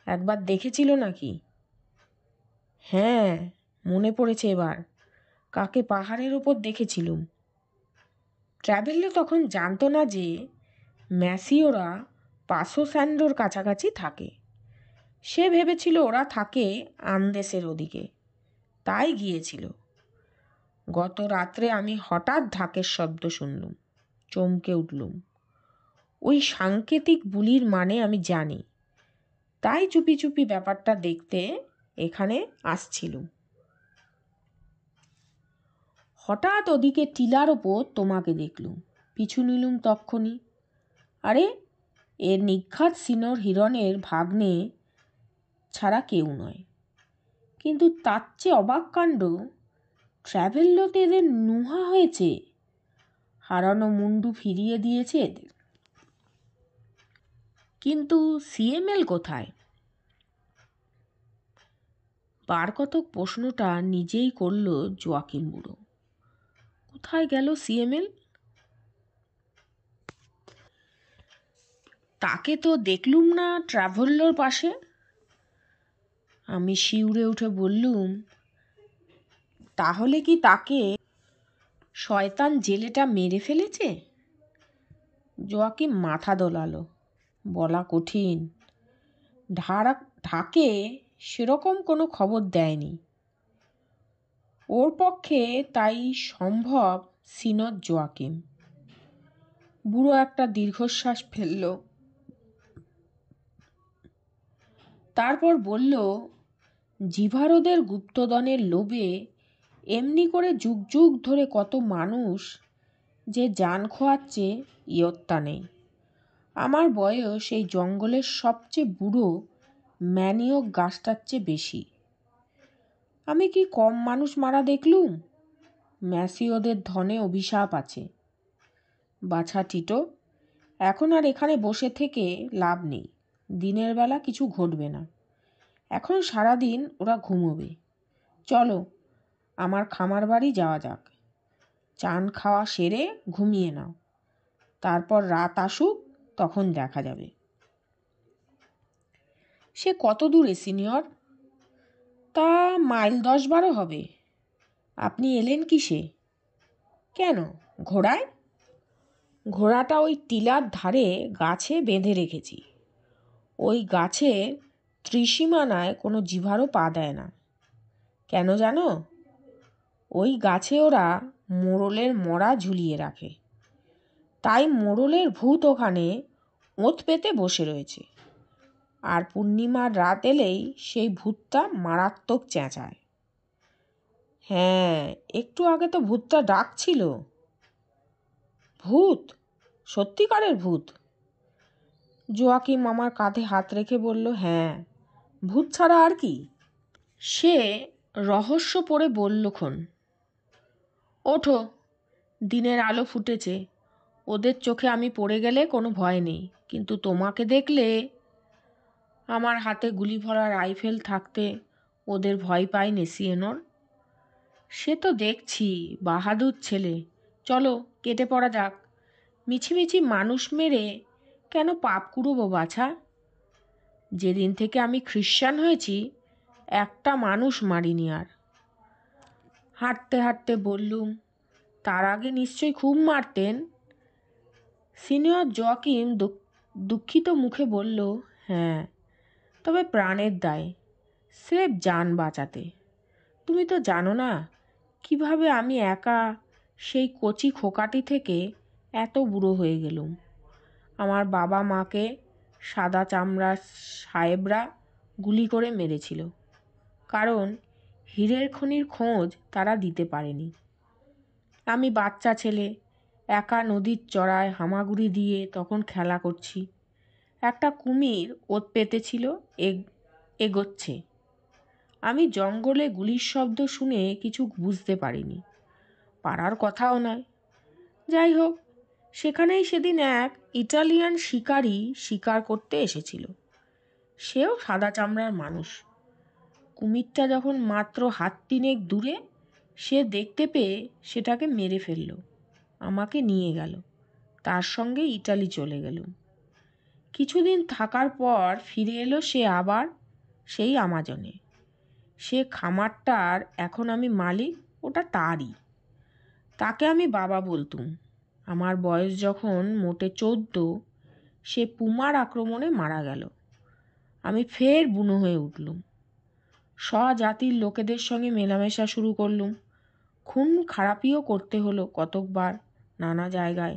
একবার দেখেছিল নাকি? হ্যাঁ, মনে পড়েছে এবার। কাকে পাহাড়ের ওপর দেখেছিলুম। ট্র্যাভেল্লো তখন জানতো না যে ম্যাসিওরা পাসো স্যান্ডোর কাছাকাছি থাকে। সে ভেবেছিল ওরা থাকে আন্দেসের ওদিকে, তাই গিয়েছিল। গত রাত্রে আমি হঠাৎ ঢাকের শব্দ শুনলুম, চমকে উঠলুম। ওই সাংকেতিক বুলির মানে আমি জানি, তাই চুপি চুপি ব্যাপারটা দেখতে এখানে আসছিলুম। হঠাৎ ওদিকে টিলার ওপর তোমাকে দেখলুম, পিছু নিলুম তক্ষণি। আরে, এর নিঘাত সিনোর হিরণের ভাগ্নে ছাড়া কেউ নয়। কিন্তু তার চেয়ে অবাক কাণ্ড, ট্র্যাভেল্লোতে এদের নুহা হয়েছে, হারানো মুন্ডু ফিরিয়ে দিয়েছে এদের। কিন্তু সিএমএল কোথায়? বার কতক প্রশ্নটা নিজেই করল জোয়াকিম বুড়ো। কোথায় গেল সিএমএল? তাকে তো দেখলুম না ট্র্যাভেল্লোর পাশে। আমি শিউরে উঠে বললুম, তাহলে কি তাকে শয়তান জেলেটা মেরে ফেলেছে? জোয়াকিম মাথা দোলালো। বলা কঠিন। ঢাকে সেরকম কোনো খবর দেয়নি। ওর পক্ষে তাই সম্ভব সিনোর জোয়াকিম। বুড়ো একটা দীর্ঘশ্বাস ফেলল, তারপর বলল, জিভারোদের গুপ্তধনের লোভে এমনি করে যুগ যুগ ধরে কত মানুষ যে জান খোয়াচ্ছে ইয়ত্তা নেই। আমার বয়স এই জঙ্গলের সবচেয়ে বুড়ো ম্যানিওক গাছটার চেয়ে বেশি। আমি কি কম মানুষ মারা দেখলুম? ম্যাসিওদের ধনে অভিশাপ আছে। বাছা টিটো, এখন আর এখানে বসে থেকে লাভ নেই। দিনের বেলা কিছু ঘটবে না। এখন সারাদিন ওরা ঘুমোবে। চলো, আমার খামার বাড়ি যাওয়া যাক। চান খাওয়া সেরে ঘুমিয়ে নাও, তারপর রাত আসুক, তখন দেখা যাবে। সে কত দূরে সিনিয়র? তা মাইল 10-12 হবে। আপনি এলেন কিসে? কেন, ঘোড়ায়? ঘোড়াটা ওই টিলার ধারে গাছে বেঁধে রেখেছি। ওই গাছের ত্রিসীমানায় কোনো জিভারও পা দেয় না। কেন জানো? ওই গাছে ওরা মোড়লের মরা ঝুলিয়ে রাখে, তাই মোড়লের ভূত ওখানে ওঁত পেতে বসে রয়েছে। আর পূর্ণিমার রাত এলেই সেই ভূতটা মারাত্মক চেঁচায়। হ্যাঁ, একটু আগে তো ভূতটা ডাকছিল। ভূত? সত্যিকারের ভূত? জোয়াকিম আমার কাঁধে হাত রেখে বলল, হ্যাঁ, ভূত ছাড়া আর কি। সে রহস্য পড়ে বললক্ষণ, ওঠো, দিনের আলো ফুটেছে। ওদের চোখে আমি পড়ে গেলে কোনো ভয় নেই, কিন্তু তোমাকে দেখলে। আমার হাতে গুলি ভরা রাইফেল থাকতে ওদের ভয় পায়নি সিএনর। সে তো দেখছি, বাহাদুর ছেলে। চলো, কেটে পড়া যাক। মিছিমিছি মানুষ মেরে কেন পাপ কুড়োবো বাছা? যেদিন থেকে আমি খ্রিশ্চান হয়েছি একটা মানুষ মারিনি আর। হাঁটতে হাঁটতে বললুম, তার আগে নিশ্চয়ই খুব মারতেন? সিনিয়র জোয়াকিম দুঃখিত মুখে বলল, হ্যাঁ, তবে প্রাণের দায়, স্রেফ জান বাঁচাতে। তুমি তো জানো না কিভাবে আমি একা সেই কচি খোকাটি থেকে এত বুড়ো হয়ে গেলুম। আমার বাবা মাকে সাদা চামড়ার সাহেবরা গুলি করে মেরেছিল, কারণ হীরের খনির খোঁজ তারা দিতে পারেনি। আমি বাচ্চা ছেলে, একা নদীর চড়ায় হামাগুড়ি দিয়ে তখন খেলা করছি। একটা কুমির ওত পেতেছিল, এগোচ্ছে। আমি জঙ্গলে গুলির শব্দ শুনে কিছু বুঝতে পারিনি, পারার কথাও নয়। যাই হোক, সেখানেই সেদিন এক ইটালিয়ান শিকারি শিকার করতে এসেছিল। সেও সাদা চামড়ার মানুষ। কুমিরটা যখন মাত্র হাত 3 দূরে, সে দেখতে পেয়ে সেটাকে মেরে ফেলল। আমাকে নিয়ে গেল, তার সঙ্গে ইটালি চলে গেলুম। কিছুদিন থাকার পর ফিরে এলো সে আবার সেই আমাজনে। সে খামারটার এখন আমি মালিক, ওটা তারই। তাকে আমি বাবা বলতুম। আমার বয়স যখন মোটে 14, সে পুমার আক্রমণে মারা গেল। আমি ফের বুনো হয়ে উঠলুম। স্বজাতির লোকেদের সঙ্গে মেলামেশা শুরু করলুম। খুন খারাপিও করতে হলো কতকবার নানা জায়গায়,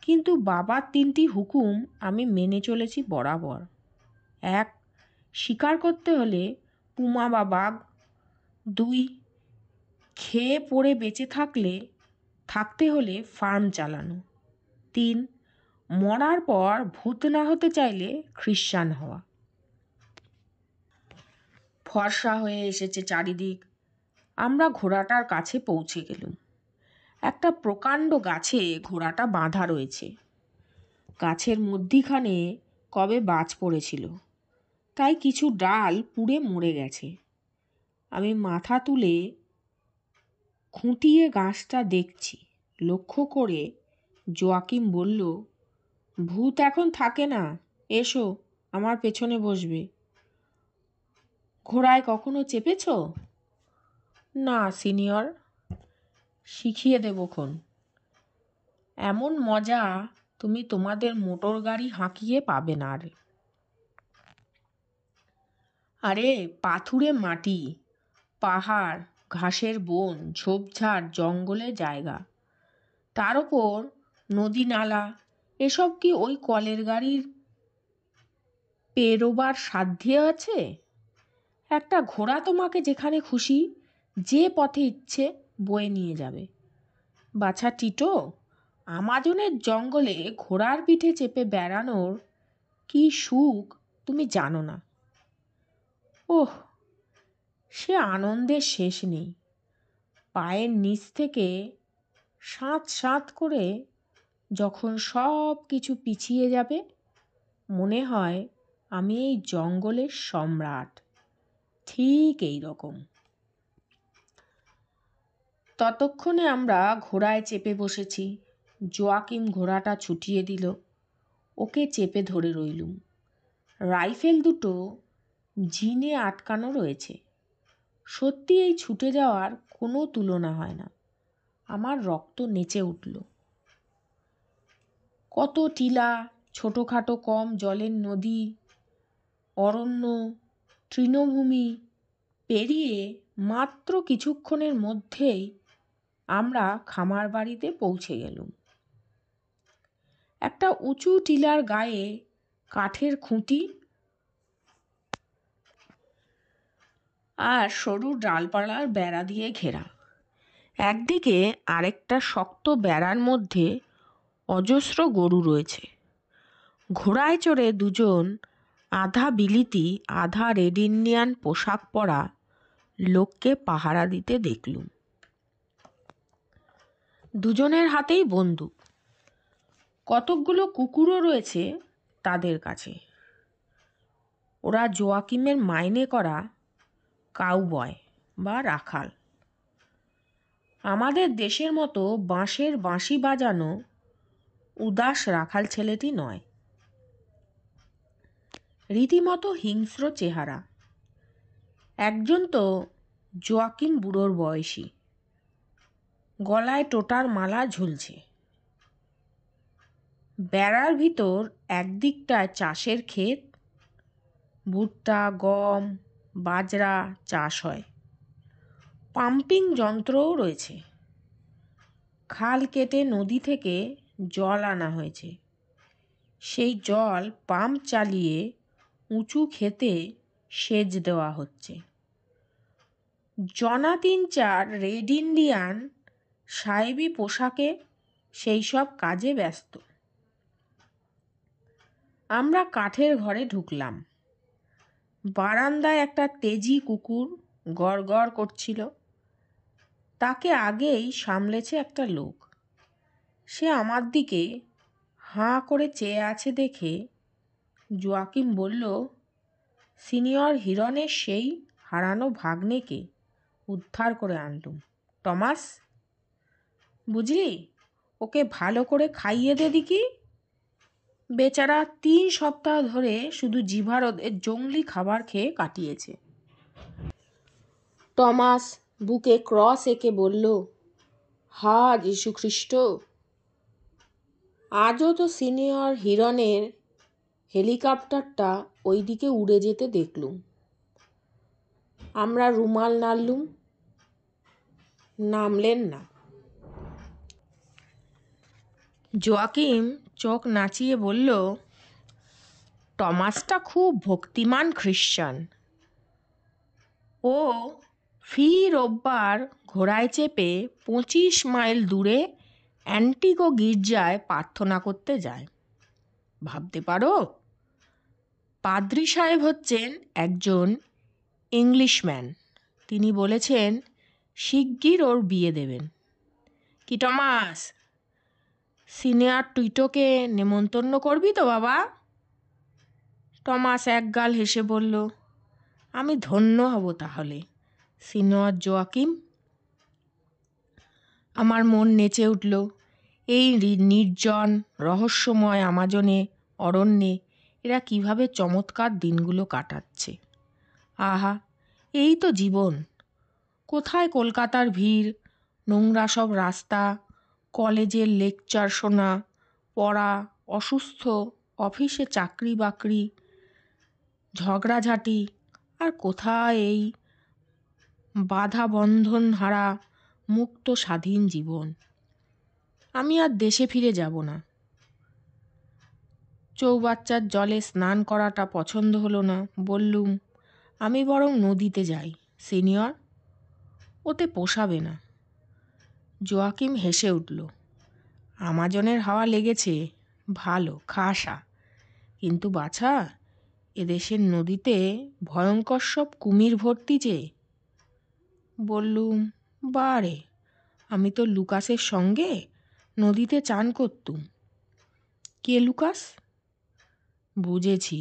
কিন্তু বাবার 3টি হুকুম আমি মেনে চলেছি বরাবর। 1, শিকার করতে হলে পুমা বা বাঘ। 2, খেয়ে পড়ে বেঁচে থাকতে হলে ফার্ম চালানো। 3, মরার পর ভূত না হতে চাইলে খ্রিস্টান হওয়া। ফর্সা হয়ে এসেছে চারিদিক। আমরা ঘোড়াটার কাছে পৌঁছে গেলুম। একটা প্রকাণ্ড গাছে ঘোড়াটা বাঁধা রয়েছে। গাছের মধ্যিখানে কবে বাজ পড়েছিল, তাই কিছু ডাল পুড়ে মরে গেছে। আমি মাথা তুলে খুঁটিয়ে গাছটা দেখছি। লক্ষ্য করে জোয়াকিম বলল, ভূত এখন থাকে না, এসো আমার পেছনে বসবে। ঘোড়ায় কখনো চেপেছ? না সিনিয়র, শিখিয়ে দেবক্ষণ। এমন মজা তুমি তোমাদের মোটর গাড়ি হাঁকিয়ে পাবে না। আরে পাথুরে মাটি, পাহাড়, ঘাসের বন, ঝোপঝাড়, জঙ্গলের জায়গা, তার ওপর নদী নালা, এসব কি ওই কলের গাড়ির পেরোবার সাধ্যে আছে? একটা ঘোড়া তোমাকে যেখানে খুশি যে পথে ইচ্ছে বয়ে নিয়ে যাবে। বাছা টিটো, আমাজনের জঙ্গলে ঘোড়ার পিঠে চেপে বেড়ানোর কি সুখ তুমি জানো না। ওহ, সে আনন্দের শেষ নেই। পায়ের নিচ থেকে সাঁত সাঁত করে যখন সব কিছু পিছিয়ে যাবে, মনে হয় আমি এই জঙ্গলের সম্রাট। ঠিক এই রকম। ততক্ষণে আমরা ঘোড়ায় চেপে বসেছি। জোয়াকিম ঘোড়াটা ছুটিয়ে দিল। ওকে চেপে ধরে রইলুম। রাইফেল দুটো জিনে আটকানো রয়েছে। সত্যি এই ছুটে যাওয়ার কোনো তুলনা হয় না। আমার রক্ত নেচে উঠল। কত টিলা, ছোটোখাটো কম জলের নদী, অরণ্য, তৃণভূমি পেরিয়ে মাত্র কিছুক্ষণের মধ্যেই আমরা খামার বাড়িতে পৌঁছে গেলুম। একটা উঁচু টিলার গায়ে কাঠের খুঁটি আর সরু ডালপালার বেড়া দিয়ে ঘেরা। একদিকে আরেকটা শক্ত বেড়ার মধ্যে অজস্র গরু রয়েছে। ঘোড়ায় চড়ে দুজন আধা বিলিতি আধা রেড ইন্ডিয়ান পোশাক পরা লোককে পাহারা দিতে দেখলুম। দুজনের হাতেই বন্দুক। কতকগুলো কুকুরও রয়েছে তাদের কাছে। ওরা জোয়াকিমের মাইনে করা কাউবয় বা রাখাল। আমাদের দেশের মতো বাঁশের বাঁশি বাজানো উদাস রাখাল ছেলেটি নয়। রীতিমতো হিংস্র চেহারা। একজন তো জোয়াকিম বুড়োর বয়সী, গলায় টোটার মালা ঝুলছে। বেড়ার ভিতর একদিকটায় চাষের ক্ষেত, ভুট্টা, গম, বাজরা চাষ হয়। পাম্পিং যন্ত্রও রয়েছে। খাল কেটে নদী থেকে জল আনা হয়েছে। সেই জল পাম্প চালিয়ে উঁচু ক্ষেতে সেচ দেওয়া হচ্ছে। জনা 3-4 রেড ইন্ডিয়ান সাহেবি পোশাকে সেই সব কাজে ব্যস্ত। আমরা কাঠের ঘরে ঢুকলাম। বারান্দায় একটা তেজি কুকুর গড় গড় করছিল। তাকে আগেই সামলেছে একটা লোক। সে আমার দিকে হাঁ করে চেয়ে আছে দেখে জোয়াকিম বলল, সিনিয়র হিরনের সেই হারানো ভাগ্নেকে উদ্ধার করে আনলুম টমাস। বুঝলি, ওকে ভালো করে খাইয়ে দে দেখি। বেচারা 3 সপ্তাহ ধরে শুধু জিভারদের জংলি খাবার খেয়ে কাটিয়েছে। টমাস বুকে ক্রস এঁকে বলল, হা যীশুখ্রিস্ট, আজও তো সিনিয়র হিরনের হেলিকপ্টারটা ওই দিকে উড়ে যেতে দেখলুম। আমরা রুমাল নাড়লুম, নামলেন না। জোয়াকিম চোখ নাচিয়ে বলল, টমাসটা খুব ভক্তিমান খ্রিশ্চান। ও ফি রোববার ঘোড়ায় চেপে 25 মাইল দূরে অ্যান্টিগো গির্জায় প্রার্থনা করতে যায়। ভাবতে পারো? পাদ্রী সাহেব হচ্ছেন একজন ইংলিশম্যান। তিনি বলেছেন শিগগির ওর বিয়ে দেবেন। কি টমাস, সিনিয়র টিটোকে নেমন্তন্ন করবি তো বাবা? টমাস একগাল হেসে বলল, আমি ধন্য হব তাহলে সিনিয়র জোয়াকিম। আমার মন নেচে উঠল। এই নির্জন রহস্যময় আমাজনে অরণ্যে এরা কিভাবে চমৎকার দিনগুলো কাটাচ্ছে। আহা, এই তো জীবন! কোথায় কলকাতার ভিড়, নোংরা সব রাস্তা, কলেজের লেকচার শোনা, পড়া, অসুস্থ, অফিসে চাকরি বাকরি, ঝগড়াঝাটি, আর কোথায় এই বাধা বন্ধন হারা মুক্ত স্বাধীন জীবন। আমি আর দেশে ফিরে যাব না। চৌবাচ্চার জলে স্নান করাটা পছন্দ হলো না। বললুম, আমি বরং নদীতে যাই সিনিয়র, ওতে পোষাবে না। জোয়াকিম হেসে উঠল। আমাজনের হাওয়া লেগেছে ভালো খাসা, কিন্তু বাছা, এদেশের নদীতে ভয়ঙ্কর সব কুমির ভর্তি যে। বললুম, বারে, আমি তো লুকাসের সঙ্গে নদীতে চান করতুম। কে লুকাস? বুঝেছি,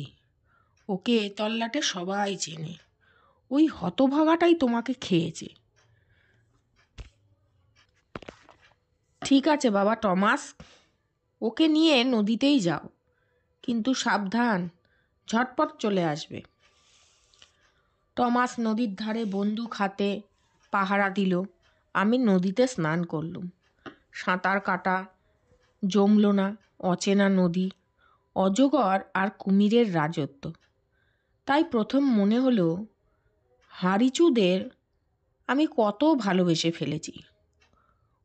ওকে তল্লাটে সবাই চেনে। ওই হতভাগাটাই তোমাকে খেয়েছে। ঠিক আছে বাবা টমাস, ওকে নিয়ে নদীতেই যাও, কিন্তু সাবধান, ঝটপট চলে আসবে। টমাস নদীর ধারে বন্দুক হাতে পাহারা দিল। আমি নদীতে স্নান করলুম। সাঁতার কাটা জমল না। অচেনা নদী, অজগর আর কুমিরের রাজত্ব। তাই প্রথম মনে হলো হাঁড়িচুদের আমি কত ভালোবেসে ফেলেছি।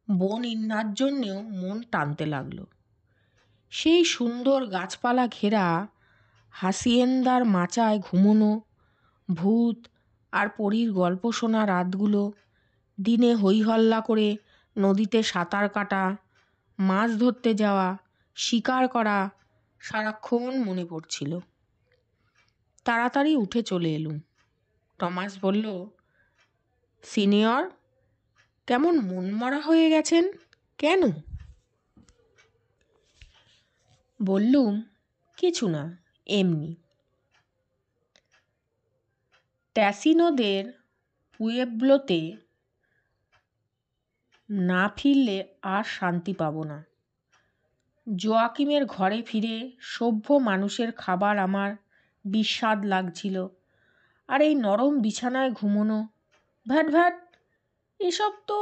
বন ইন্নার জন্যেও মন টানতে লাগলো। সেই সুন্দর গাছপালা ঘেরা হাসিয়েন্দার মাচায় ঘুমোনো, ভূত আর পরীর গল্প শোনা রাতগুলো, দিনে হইহল্লা করে নদীতে সাঁতার কাটা, মাছ ধরতে যাওয়া, শিকার করা সারাক্ষণ মনে পড়ছিল। তাড়াতাড়ি উঠে চলে এলুম। টমাস বলল, সিনিয়র, কেমন মনমরা হয়ে গেছেন কেন? বললুম, কিছু না, এমনি। ট্যাসিনোদের পুয়েব্লোতে না ফিরলে আর শান্তি পাব না। জোয়াকিমের ঘরে ফিরে সভ্য মানুষের খাবার আমার বিস্বাদ লাগছিল। আর এই নরম বিছানায় ঘুমোনো, ভ্যাট ভ্যাট, এসব তো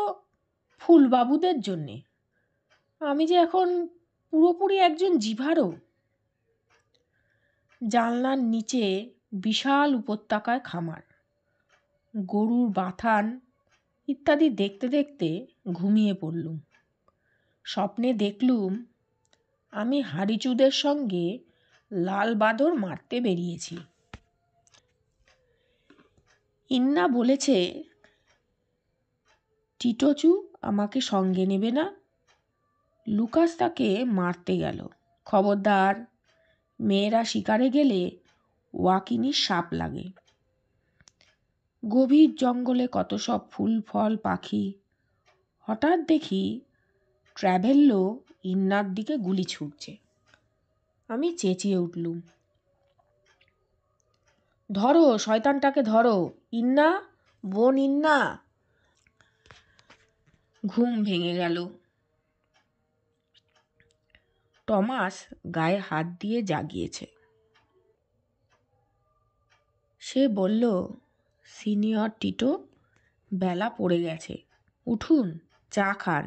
ফুলবাবুদের জন্যে। আমি যে এখন পুরোপুরি একজন জিভারও। জানলার নিচে বিশাল উপত্যকায় খামার, গরুর বাথান ইত্যাদি দেখতে দেখতে ঘুমিয়ে পড়লুম। স্বপ্নে দেখলুম আমি হাঁড়িচুদের সঙ্গে লাল বাঁদর মারতে বেরিয়েছি। ইন্না বলেছে টিটোচু আমাকে সঙ্গে নেবে না। লুকাস তাকে মারতে গেল। খবরদার, মেয়েরা শিকারে গেলে ওয়াকিনির সাপ লাগে। গভীর জঙ্গলে কত সব ফুল ফল পাখি। হঠাৎ দেখি ট্র্যাভেল্লো ইন্নার দিকে গুলি ছুটছে। আমি চেঁচিয়ে উঠলুম, ধরো শয়তানটাকে, ধরো ইন্না, বোন ইন্না। ঘুম ভেঙে গেল। টমাস গায়ে হাত দিয়ে জাগিয়েছে। সে বলল, সিনিয়র টিটো, বেলা পড়ে গেছে, উঠুন, চা খান।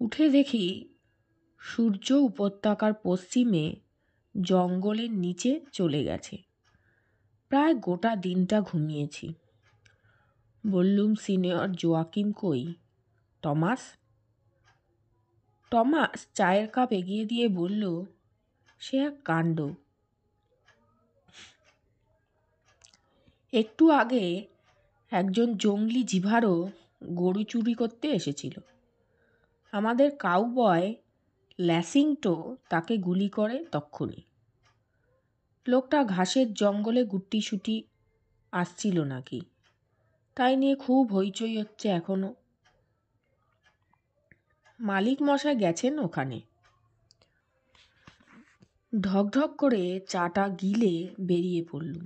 উঠে দেখি সূর্য উপত্যকার পশ্চিমে জঙ্গলের নিচে চলে গেছে। প্রায় গোটা দিনটা ঘুমিয়েছি। বললুম, সিনিয়র জোয়াকিম কই? টমাস? টমাস চায়ের কাপ এগিয়ে দিয়ে বলল, সে এক কাণ্ড। একটু আগে একজন জঙ্গলি জিভারও গরু চুরি করতে এসেছিল। আমাদের কাউবয় ল্যাসিংটো তাকে গুলি করে তক্ষুনি। লোকটা ঘাসের জঙ্গলে গুটিসুটি আসছিল নাকি, তাই নিয়ে খুব হইচই হচ্ছে এখনো। মালিক মশাই গেছেন ওখানে। ঢকঢক করে চাটা গিলে বেরিয়ে পড়লুম।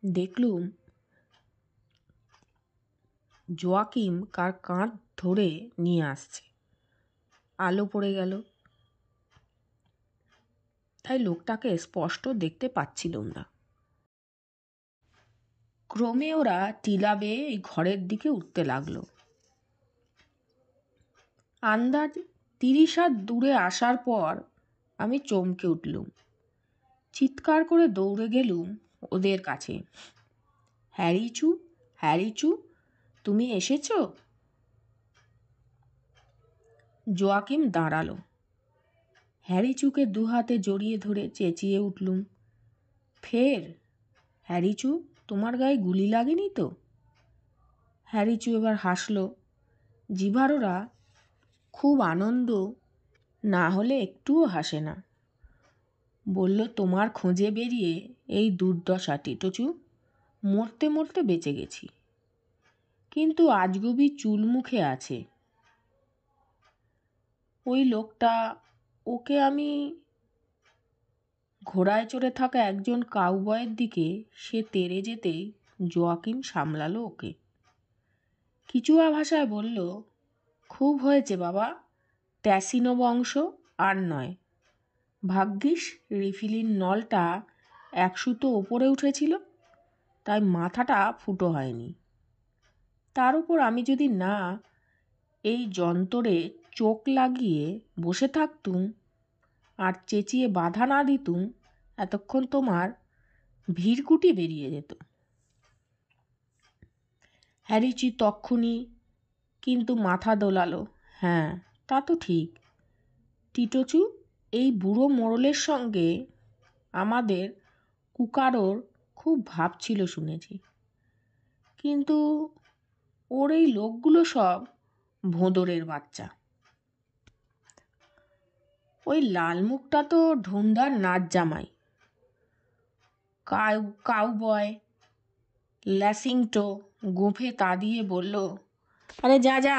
দেখলুম জোয়াকিম কার কাঁধ ধরে নিয়ে আসছে। আলো পড়ে গেল, তাই লোকটাকে স্পষ্ট দেখতে পাচ্ছিলুম না। ক্রমে ওরা টিলা বেয়ে এই ঘরের দিকে উঠতে লাগলো। আন্দাজ 30 হাত দূরে আসার পর আমি চমকে উঠলুম। চিৎকার করে দৌড়ে গেলুম ওদের কাছে। হ্যারিচু, হ্যারিচু, তুমি এসেছো? জোয়াকিম দাঁড়ালো। হ্যারিচুকে দুহাতে জড়িয়ে ধরে চেঁচিয়ে উঠলুম, ফের? হ্যারিচু, তোমার গায়ে গুলি লাগেনি তো? হ্যারিচু এবার হাসল। জিভারোরা খুব আনন্দ না হলে একটুও হাসে না। বলল, তোমার খোঁজে বেরিয়ে এই দুর্দশা টিটোচু। মরতে মরতে বেঁচে গেছি, কিন্তু আজগুবি চুল মুখে আছে। ওই লোকটা, ওকে আমি। ঘোড়ায় চড়ে থাকা একজন কাউবয়ের দিকে সে তেড়ে যেতেই জোয়াকিম সামলালো ওকে। কিচুয়া ভাষায় বলল, খুব হয়েছে বাবা, ট্যাসিনো বংশ আর নয়। ভাগ্যিস রিফিলির নলটা 1 সুতো ওপরে উঠেছিল, তাই মাথাটা ফুটো হয়নি। তার উপর আমি যদি না এই যন্তরে চোখ লাগিয়ে বসে থাকতুম আর চেঁচিয়ে বাধা না দিতুম, এতক্ষণ তোমার ভিড়কুটি বেরিয়ে যেত। হ্যারিচি তক্ষুনি কিন্তু মাথা দোলালো। হ্যাঁ, তা তো ঠিক। টিটোচু, এই বুড়ো মোড়লের সঙ্গে আমাদের কুকারোর খুব ভাব ছিল শুনেছি, কিন্তু ওর এই লোকগুলো সব ভোঁদরের বাচ্চা। ওই লাল মুখটা তো ঢুন্ডার নাচ জামাই। কাউবয় ল্যাসিংটো গোঁফে তা দিয়ে বলল, আরে যা যা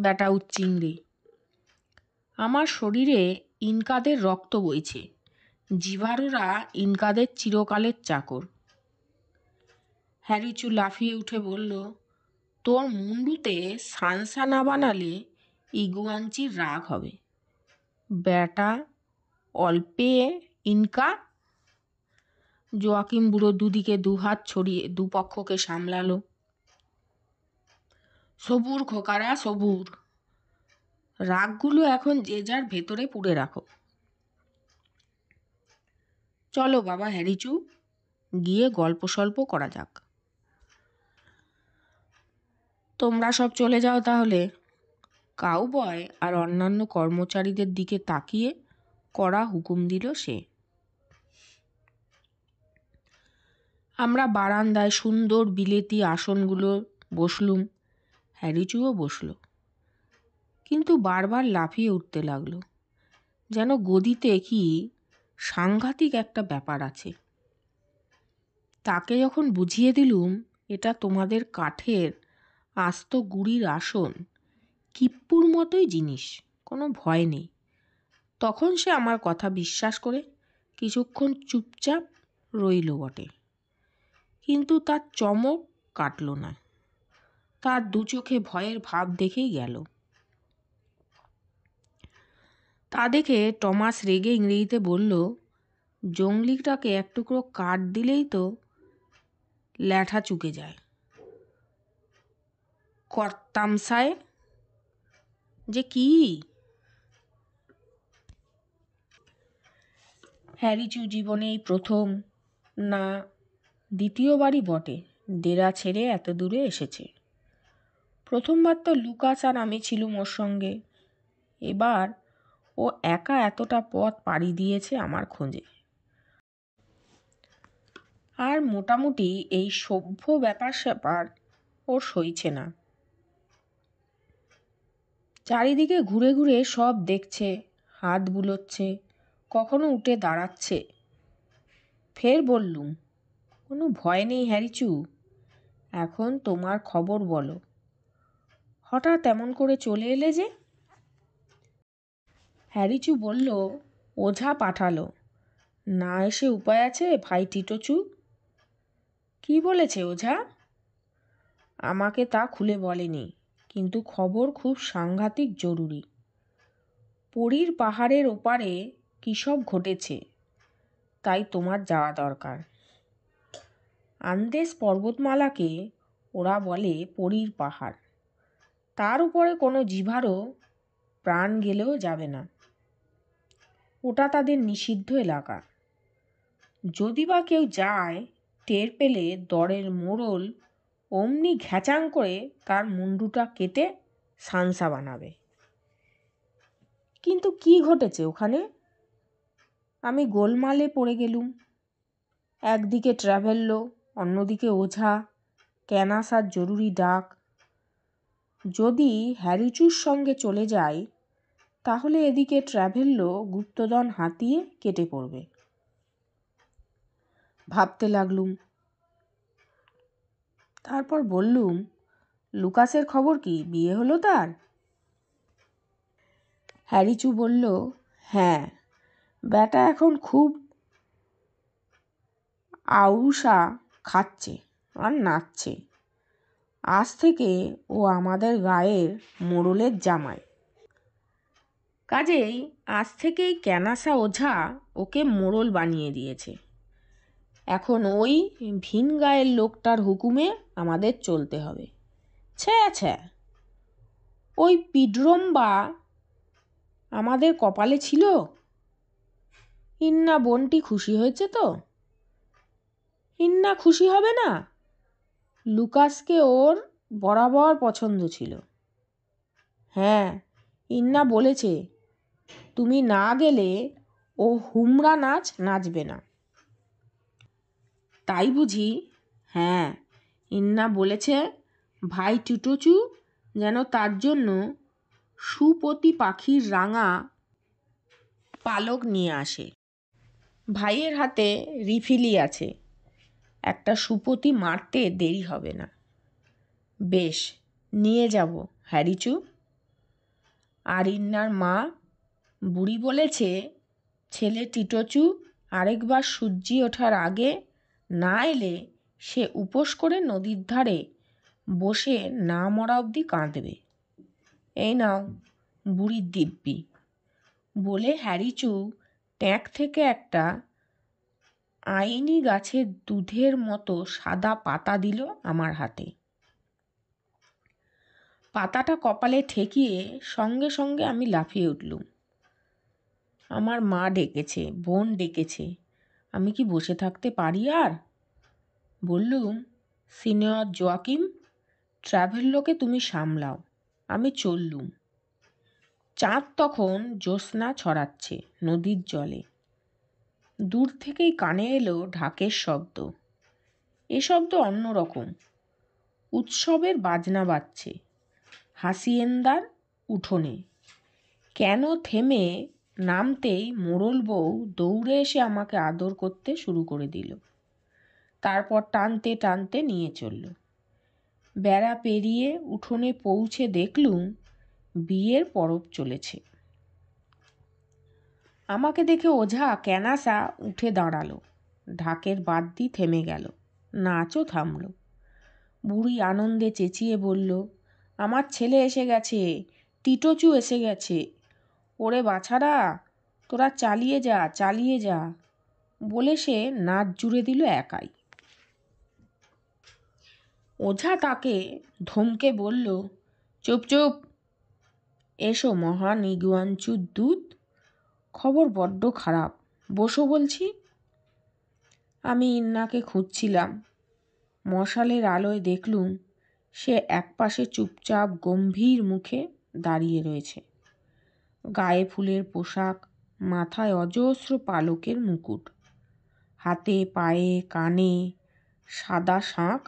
বেটা উচ্চিংড়ি। আমার শরীরে ইনকাদের রক্ত বইছে। জিভারোরা ইনকাদের চিরকালের চাকর। হ্যারিচু লাফিয়ে উঠে বলল, তোর মুন্ডুতে সানসা না বানালে ইগুয়াঞ্চির রাগ হবে। বেটা অল্পে ইনকা। জোয়াকিম বুড়ো দুদিকে দুহাত ছড়িয়ে দুপক্ষকে সামলালো। সবুর খোকারা, সবুর। রাগগুলো এখন যে যার ভেতরে পুড়ে রাখো। চলো বাবা হ্যারিচু, গিয়ে গল্প সল্প করা যাক। তোমরা সব চলে যাও তাহলে। কাউবয় আর অন্যান্য কর্মচারীদের দিকে তাকিয়ে কড়া হুকুম দিল সে। আমরা বারান্দায় সুন্দর বিলেতি আসনগুলো বসলুম। হ্যারিচুও বসল, কিন্তু বারবার লাফিয়ে উঠতে লাগলো, যেন গদিতে কি সাংঘাতিক একটা ব্যাপার আছে। তাকে যখন বুঝিয়ে দিলুম এটা তোমাদের কাঠের আস্ত গুড়ির আসন, কিপ্পুর মতোই জিনিস, কোনো ভয় নেই, তখন সে আমার কথা বিশ্বাস করে কিছুক্ষণ চুপচাপ রইল বটে, কিন্তু তার চমক কাটল না। তার দু চোখে ভয়ের ভাব দেখেই গেল। তা দেখে টমাস রেগে ইংরেজিতে বলল, জংলিটাকে এক টুকরো কাঠ দিলেই তো ল্যাঠা চুকে যায়। কর্তামশায় যে কি? হ্যারিচু জীবনেই প্রথম, না দ্বিতীয়বারই বটে, ডেরা ছেড়ে এত দূরে এসেছে। প্রথমবার তো লুকাস আর আমি ছিলুম ওর সঙ্গে, এবার ও একা এতটা পথ পাড়ি দিয়েছে আমার খোঁজে। আর মোটামুটি এই সভ্য ব্যাপার স্যাপার ওর সইছে না। চারিদিকে ঘুরে ঘুরে সব দেখছে, হাত বুলোচ্ছে, কখনো উঠে দাঁড়াচ্ছে। ফের বললুম, কোনো ভয় নেই হ্যারিচু, এখন তোমার খবর বলো। হঠাৎ এমন করে চলে এলে যে? হ্যারিচু বলল, ওঝা পাঠালো। না এসে উপায় আছে ভাই টিটোচু? কি বলেছে ওঝা? আমাকে তা খুলে বলেনি, কিন্তু খবর খুব সাংঘাতিক জরুরি। পরীর পাহাড়ের ওপারে কী সব ঘটেছে, তাই তোমার যাওয়া দরকার। আন্দেস পর্বতমালাকে ওরা বলে পরীর পাহাড়। তার উপরে কোনো জিভারও প্রাণ গেলেও যাবে না, ওটা তাদের নিষিদ্ধ এলাকা। যদি বা কেউ যায়, টের পেলে দরের মোড়ল অমনি ঘ্যাচাং করে তার মুন্ডুটা কেটে সানসা বানাবে। কিন্তু কি ঘটেছে ওখানে? আমি গোলমালে পড়ে গেলুম। একদিকে ট্র্যাভেললো, অন্যদিকে ওঝা, ক্যানাসার জরুরি ডাক। যদি হ্যারিচুর সঙ্গে চলে যাই, তাহলে এদিকে ট্র্যাভেললো গুপ্তধন হাতিয়ে কেটে পড়বে। ভাবতে লাগলুম। তারপর বললুম, লুকাসের খবর কি, বিয়ে হলো তার? হ্যারিচু বলল, হ্যাঁ, ব্যাটা এখন খুব আউসা খাচ্ছে আর নাচছে। আজ থেকে ও আমাদের গায়ের মোড়লের জামাই। কাজেই আজ থেকেই ক্যানাসা ওঝা ওকে মোড়ল বানিয়ে দিয়েছে। এখন ওই ভিন গায়ের লোকটার হুকুমে আমাদের চলতে হবে। ছ্যা ছ্যা, ওই পিড্রম্বা আমাদের কপালে ছিল? ইন্না বোনটি খুশি হয়েছে তো? ইন্না খুশি হবে না? লুকাসকে ওর বরাবর পছন্দ ছিল। হ্যাঁ, ইন্না বলেছে তুমি না গেলে ও হুমরা নাচ নাচবে না। তাই বুঝি? হ্যাঁ, ইন্না বলেছে ভাই টিটোচু যেন তার জন্য সুপতি পাখির রাঙা পালক নিয়ে আসে। ভাইয়ের হাতে রিফিলি আছে, একটা সুপতি মারতে দেরি হবে না। বেশ, নিয়ে যাব হ্যারিচু। আর ইন্নার মা বুড়ি বলেছে, ছেলে টিটোচু আরেকবার সূর্যি ওঠার আগে না এলে সে উপোস করে নদীর ধারে বসে না মরা অবধি কাঁদবে। এই নাও বুড়ির দিব্যি। বলে হ্যারিচু ট্যাঁক থেকে একটা আইনি গাছের দুধের মতো সাদা পাতা দিল আমার হাতে। পাতাটা কপালে ঠেকিয়ে সঙ্গে সঙ্গে আমি লাফিয়ে উঠলুম। আমার মা ডেকেছে, বোন ডেকেছে, আমি কি বসে থাকতে পারি আর? বললুম, সিনিয়র জোয়াকিম, ট্র্যাভেললোকে তুমি সামলাও, আমি চললুম। চাঁদ তখন জ্যোৎস্না ছড়াচ্ছে নদীর জলে। দূর থেকেই কানে এলো ঢাকের শব্দ। এ শব্দ অন্যরকম, উৎসবের বাজনা বাজছে হাসিয়েন্দার উঠোনে। কেন থেমে নামতেই মোড়ল বউ দৌড়ে এসে আমাকে আদর করতে শুরু করে দিল। তারপর টানতে টানতে নিয়ে চলল। বেড়া পেরিয়ে উঠোনে পৌঁছে দেখলুম বিয়ের পরব চলেছে। আমাকে দেখে ওঝা ক্যানাসা উঠে দাঁড়ালো। ঢাকের বাদ্যি থেমে গেল, নাচও থামল। বুড়ি আনন্দে চেঁচিয়ে বলল, আমার ছেলে এসে গেছে, টিটোচু এসে গেছে। ওরে বাছারা, তোরা চালিয়ে যা, চালিয়ে যা, বলে সে নাচ জুড়ে দিল একাই। ওঝা তাকে ধমকে বলল, চুপ চুপ, এসো মহান ইগুয়ানচুর দূত, খবর বড্ড খারাপ, বসো বলছি। আমি ইন্নাকে খুঁজছিলাম। মশালের আলোয় দেখলুম সে একপাশে চুপচাপ গম্ভীর মুখে দাঁড়িয়ে রয়েছে। গায়ে ফুলের পোশাক, মাথায় অজস্র পালকের মুকুট, হাতে পায়ে কানে সাদা শাঁখ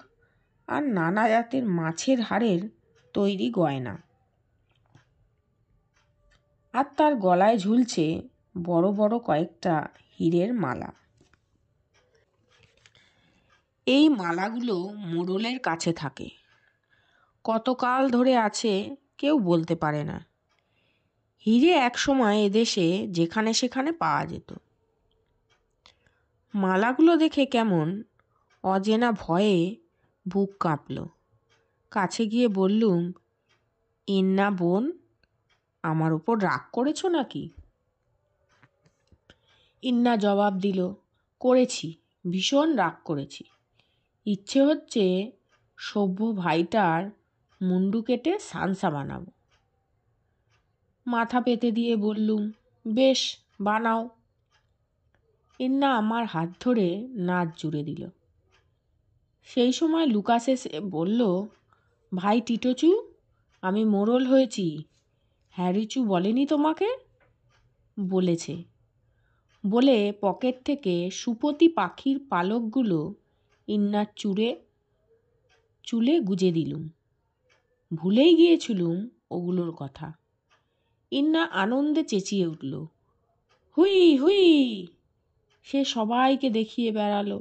আর নানা জাতের মাছের হাড়ের তৈরি গয়না। আর তার গলায় ঝুলছে বড় বড় কয়েকটা হীরের মালা। এই মালাগুলো মোড়লের কাছে থাকে। কতকাল ধরে আছে কেউ বলতে পারে না। হীরে একসময় এদেশে যেখানে সেখানে পাওয়া যেত। মালাগুলো দেখে কেমন অজেনা ভয়ে বুক কাঁপল। কাছে গিয়ে বললুম, ইন্না বোন, আমার উপর রাগ করেছো নাকি? ইন্না জবাব দিল, করেছি, ভীষণ রাগ করেছি। ইচ্ছে হচ্ছে সভ্য ভাইটার মুন্ডু কেটে সানসা বানাবো। মাথা পেতে দিয়ে বললুম, বেশ, বানাও। ইন্না আমার হাত ধরে নাচ জুড়ে দিল। সেই সময় লুকাস এসে বলল, ভাই টিটোচু, আমি মোড়ল হয়েছি। হ্যারিচু বলেনি তোমাকে? বলেছে। বলে পকেট থেকে সুপতি পাখির পালকগুলো ইন্নার চুলে গুজে দিলুম। ভুলেই গিয়েছিলুম ওগুলোর কথা। ইন্না আনন্দে চেঁচিয়ে উঠল, হুই হুই। সে সবাইকে দেখিয়ে বেড়ালো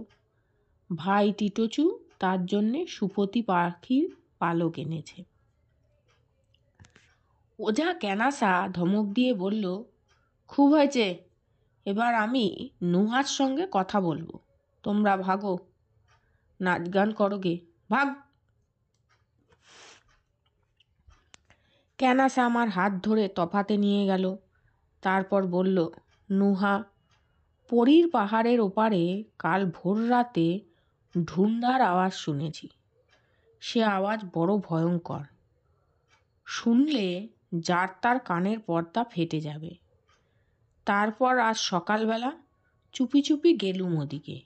ভাই টিটোচু তার জন্যে সুপতি পাখির পালক এনেছে। ওঝা ক্যানাসা ধমক দিয়ে বলল, খুব হয়েছে, এবার আমি নুহার সঙ্গে কথা বলবো। তোমরা ভাগো, নাচ গান করো গে, ভাগ। ক্যানাসা আমার হাত ধরে তফাতে নিয়ে গেল। তারপর বলল, নুহা, পরীর পাহাড়ের ওপারে কাল ভোর রাতে ঢুন্ডার আওয়াজ শুনেছি। সে আওয়াজ বড় ভয়ঙ্কর। শুনলে যার তার কানের পর্দা ফেটে যাবে। তারপর আজ সকালবেলা চুপি চুপি গেলুম ওদিকে।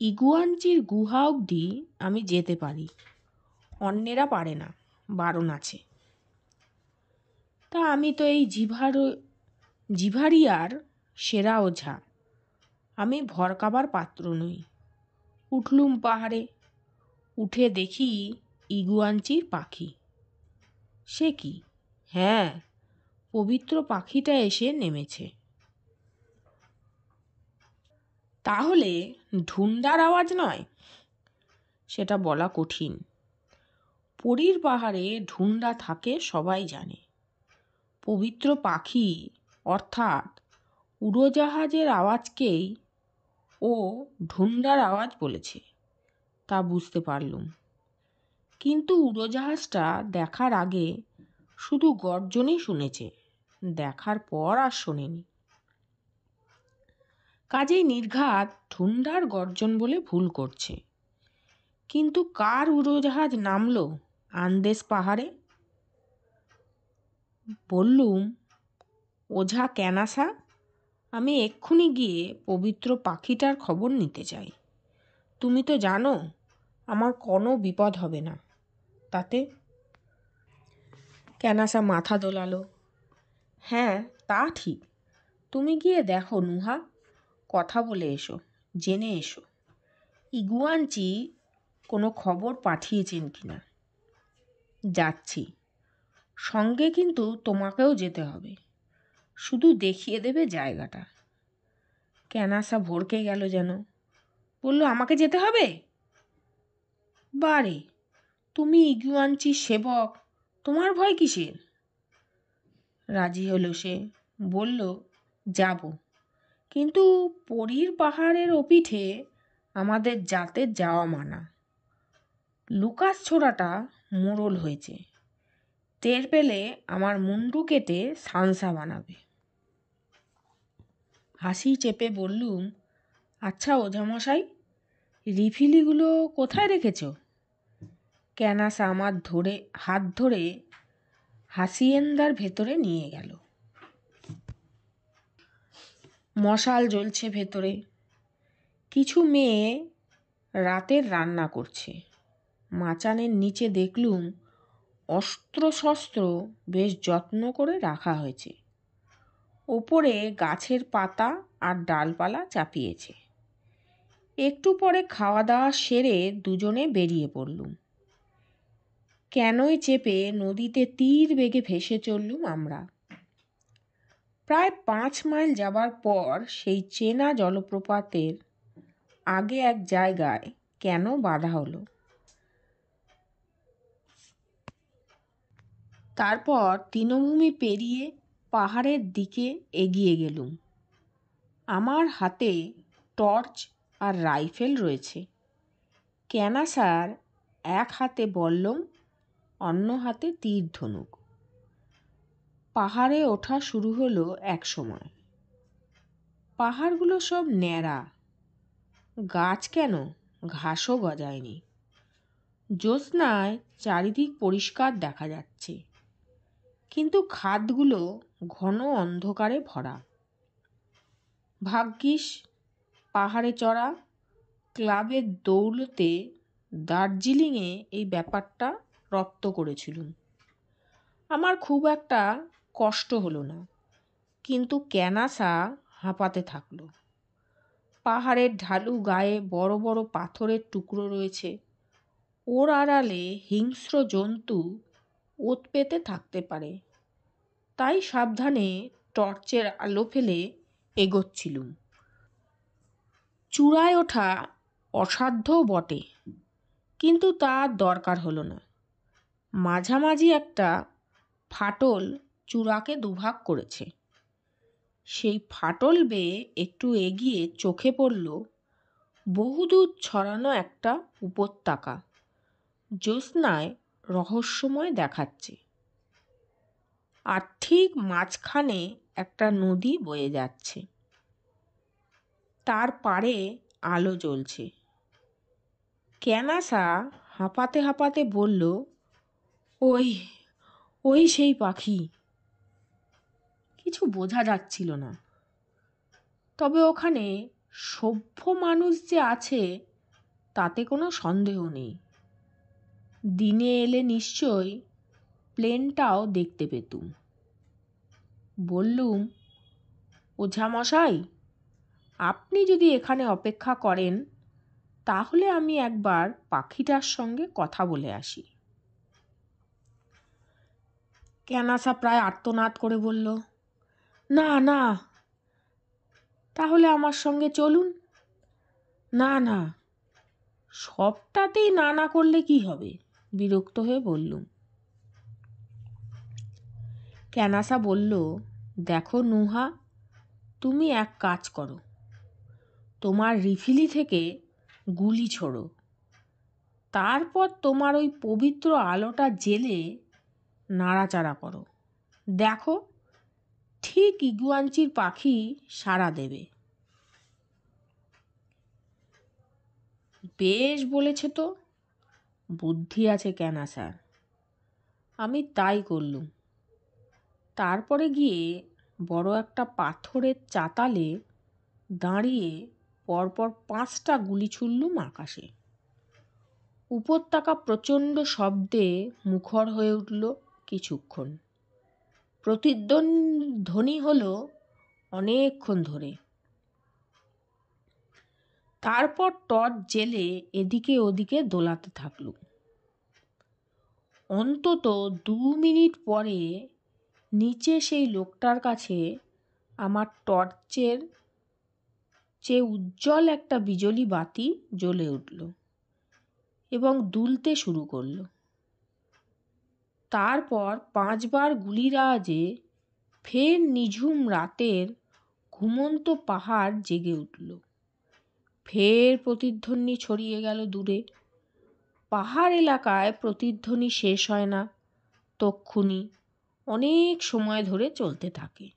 ইগুয়ানচির গুহা অবধি আমি যেতে পারি, অন্যেরা পারে না, বারণ আছে। তা আমি তো এই জিভারিয়ার সেরা ওঝা, আমি ভরকাবার পাত্র নই। উঠলুম পাহাড়ে। উঠে দেখি ইগুয়ানচির পাখি। সে কি, হ্যাঁ, পবিত্র পাখিটা এসে নেমেছে। তাহলে ঢুন্ডার আওয়াজ নয়? সেটা বলা কঠিন। পরীর পাহাড়ে ঢুন্ডা থাকে সবাই জানে। পবিত্র পাখি অর্থাৎ উড়োজাহাজের আওয়াজকেই ও ঢুন্ডার আওয়াজ বলেছে, তা বুঝতে পারলুম। কিন্তু উড়োজাহাজটা দেখার আগে শুধু গর্জনই শুনেছে, দেখার পর আর শোনেনি। কাজেই নির্ঘাত ঢুন্ডার গর্জন বলে ভুল করছে। কিন্তু কার উড়োজাহাজ নামলো আন্দেস পাহাড়ে? বললুম, ওঝা ক্যানাসা, আমি এক্ষুনি গিয়ে পবিত্র পাখিটার খবর নিতে চাই। তুমি তো জানো আমার কোনো বিপদ হবে না তাতে। ক্যানাসা মাথা দোলালো। হ্যাঁ, তা ঠিক। তুমি গিয়ে দেখো নুহা, কথা বলে এসো, জেনে এসো ইগুয়ানচি কোনো খবর পাঠিয়েছেন কিনা। যাচ্ছি, সঙ্গে কিন্তু তোমাকেও যেতে হবে, শুধু দেখিয়ে দেবে জায়গাটা। ক্যানাসা ভড়কে গেল যেন, বলল, আমাকে যেতে হবে? বারে, তুমি ইগুয়ানচির সেবক, তোমার ভয় কিসের? রাজি হলো সে, বলল, যাব, কিন্তু পরীর পাহাড়ের ওপিঠে আমাদের জাতের যাওয়া মানা। লুকাস ছোড়াটা মোড়ল হয়েছে, টের পেলে আমার মুন্ডু কেটে সানসা বানাবে। হাসি চেপে বললুম, আচ্ছা ওঝামশাই, রিফিলিগুলো কোথায় রেখেছ? ক্যানাসা আমার হাত ধরে হাসিয়েন্দার ভেতরে নিয়ে গেল। মশাল জ্বলছে ভেতরে। কিছু মেয়ে রাতের রান্না করছে। মাচানের নিচে দেখলুম অস্ত্রশস্ত্র বেশ যত্ন করে রাখা হয়েছে। ওপরে গাছের পাতা আর ডালপালা চাপিয়েছে। একটু পরে খাওয়া দাওয়া সেরে দুজনে বেরিয়ে পড়লুম। ক্যানোয় চেপে নদীতে তীর বেগে ভেসে চললুম আমরা। প্রায় 5 মাইল যাবার পর সেই চেনা জলপ্রপাতের আগে এক জায়গায় ক্যানো বাঁধা হলো। তারপর তৃণভূমি পেরিয়ে পাহাড়ের দিকে এগিয়ে গেলুম। আমার হাতে টর্চ আর রাইফেল রয়েছে। ক্যানাসার এক হাতে বল্লম, অন্য হাতে তীর ধনুক। পাহাড়ে ওঠা শুরু হলো এক সময়। পাহাড়গুলো সব ন্যাড়া, গাছ কেন ঘাসও গজায়নি। জ্যোৎস্নায় চারিদিক পরিষ্কার দেখা যাচ্ছে, কিন্তু খাদগুলো ঘন অন্ধকারে ভরা। ভাগ্যিস পাহাড়ে চড়া ক্লাবের দৌলতে দার্জিলিংয়ে এই ব্যাপারটা রপ্ত করেছিলুম। আমার খুব একটা কষ্ট হলো না, কিন্তু ক্যানাসা হাঁপাতে থাকলো। পাহাড়ের ঢালু গায়ে বড় বড় পাথরের টুকরো রয়েছে। ওর আড়ালে হিংস্র জন্তু ওত পেতে থাকতে পারে, তাই সাবধানে টর্চের আলো ফেলে এগোচ্ছিলুম। চূড়ায় ওঠা অসাধ্যও বটে, কিন্তু তার দরকার হলো না। মাঝামাঝি একটা ফাটল চূড়াকে দুভাগ করেছে। সেই ফাটল বেয়ে একটু এগিয়ে চোখে পড়ল বহুদূর ছড়ানো একটা উপত্যকা, জ্যোৎস্নায় রহস্যময় দেখাচ্ছে। আর ঠিক মাঝখানে একটা নদী বয়ে যাচ্ছে, তার পাড়ে আলো জ্বলছে। ক্যানাসা হাঁপাতে হাঁপাতে বলল, ওই ওই সেই পাখি। কিছু বোঝা যাচ্ছিল না, তবে ওখানে সভ্য মানুষ যে আছে তাতে কোনো সন্দেহ নেই। দিনে এলে নিশ্চয়ই প্লেনটাও দেখতে পেতুম। বললুম, ওঝামশাই, আপনি যদি এখানে অপেক্ষা করেন তাহলে আমি একবার পাখিটার সঙ্গে কথা বলে আসি। ক্যানাসা প্রায় আর্তনাদ করে বলল, না না, তাহলে আমার সঙ্গে চলুন। না না, সবটাতেই না না করলে কি হবে? বিরক্ত হয়ে বললুম। ক্যানাসা বলল, দেখো নুহা, তুমি এক কাজ করো, তোমার রিফিলি থেকে গুলি ছোড়ো, তারপর তোমার ওই পবিত্র আলোটা জেলে নাড়াচাড়া করো। দেখো, ঠিক ইগুয়াঞ্চির পাখি সাড়া দেবে। বেশ বলেছে তো, বুদ্ধি আছে ক্যানাসার। আমি তাই করলুম। তারপরে গিয়ে বড় একটা পাথরের চাতালে দাঁড়িয়ে পরপর 5টা গুলি ছুড়লুম আকাশে। উপত্যকা প্রচণ্ড শব্দে মুখর হয়ে উঠল কিছুক্ষণ। প্রতিধ্বনি হলো অনেকক্ষণ ধরে। তারপর টর্চ জেলে এদিকে ওদিকে দোলাতে থাকলুম। অন্তত 2 মিনিট পরে নিচে সেই লোকটার কাছে আমার টর্চের চেয়ে উজ্জ্বল একটা বিজলি বাতি জ্বলে উঠল এবং দুলতে শুরু করলো। তারপর 5 বার গুলির আওয়াজে ফের নিঝুম রাতের ঘুমন্ত পাহাড় জেগে উঠল। ফের প্রতিধ্বনি ছড়িয়ে গেল দূরে। পাহাড় এলাকায় প্রতিধ্বনি শেষ হয় না, তক্ষুনি অনেক সময় ধরে চলতে থাকে।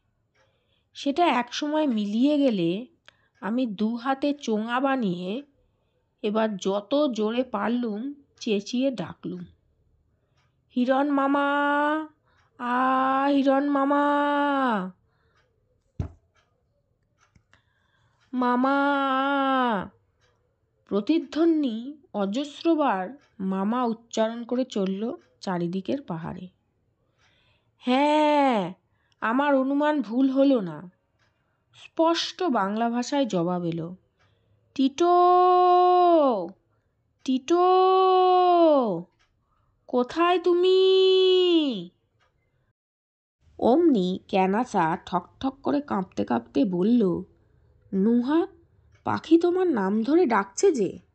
সেটা এক সময় মিলিয়ে গেলে আমি 2 হাতে চোঙা বানিয়ে এবার যত জোরে পারলুম চেঁচিয়ে ডাকলুম, হিরণ মামা, হিরণ মামা। মামা। প্রতিধ্বনি অজস্রবার মামা উচ্চারণ করে চলল চারিদিকের পাহাড়ে। হ্যাঁ, আমার অনুমান ভুল হলো না। স্পষ্ট বাংলা ভাষায় জবাব এলো, টিটো, টিটো, কোথায় তুমি? অমনি ক্যানাচা ঠক ঠক করে কাঁপতে কাঁপতে বলল, নুহা, পাখি তোমার নাম ধরে ডাকছে যে।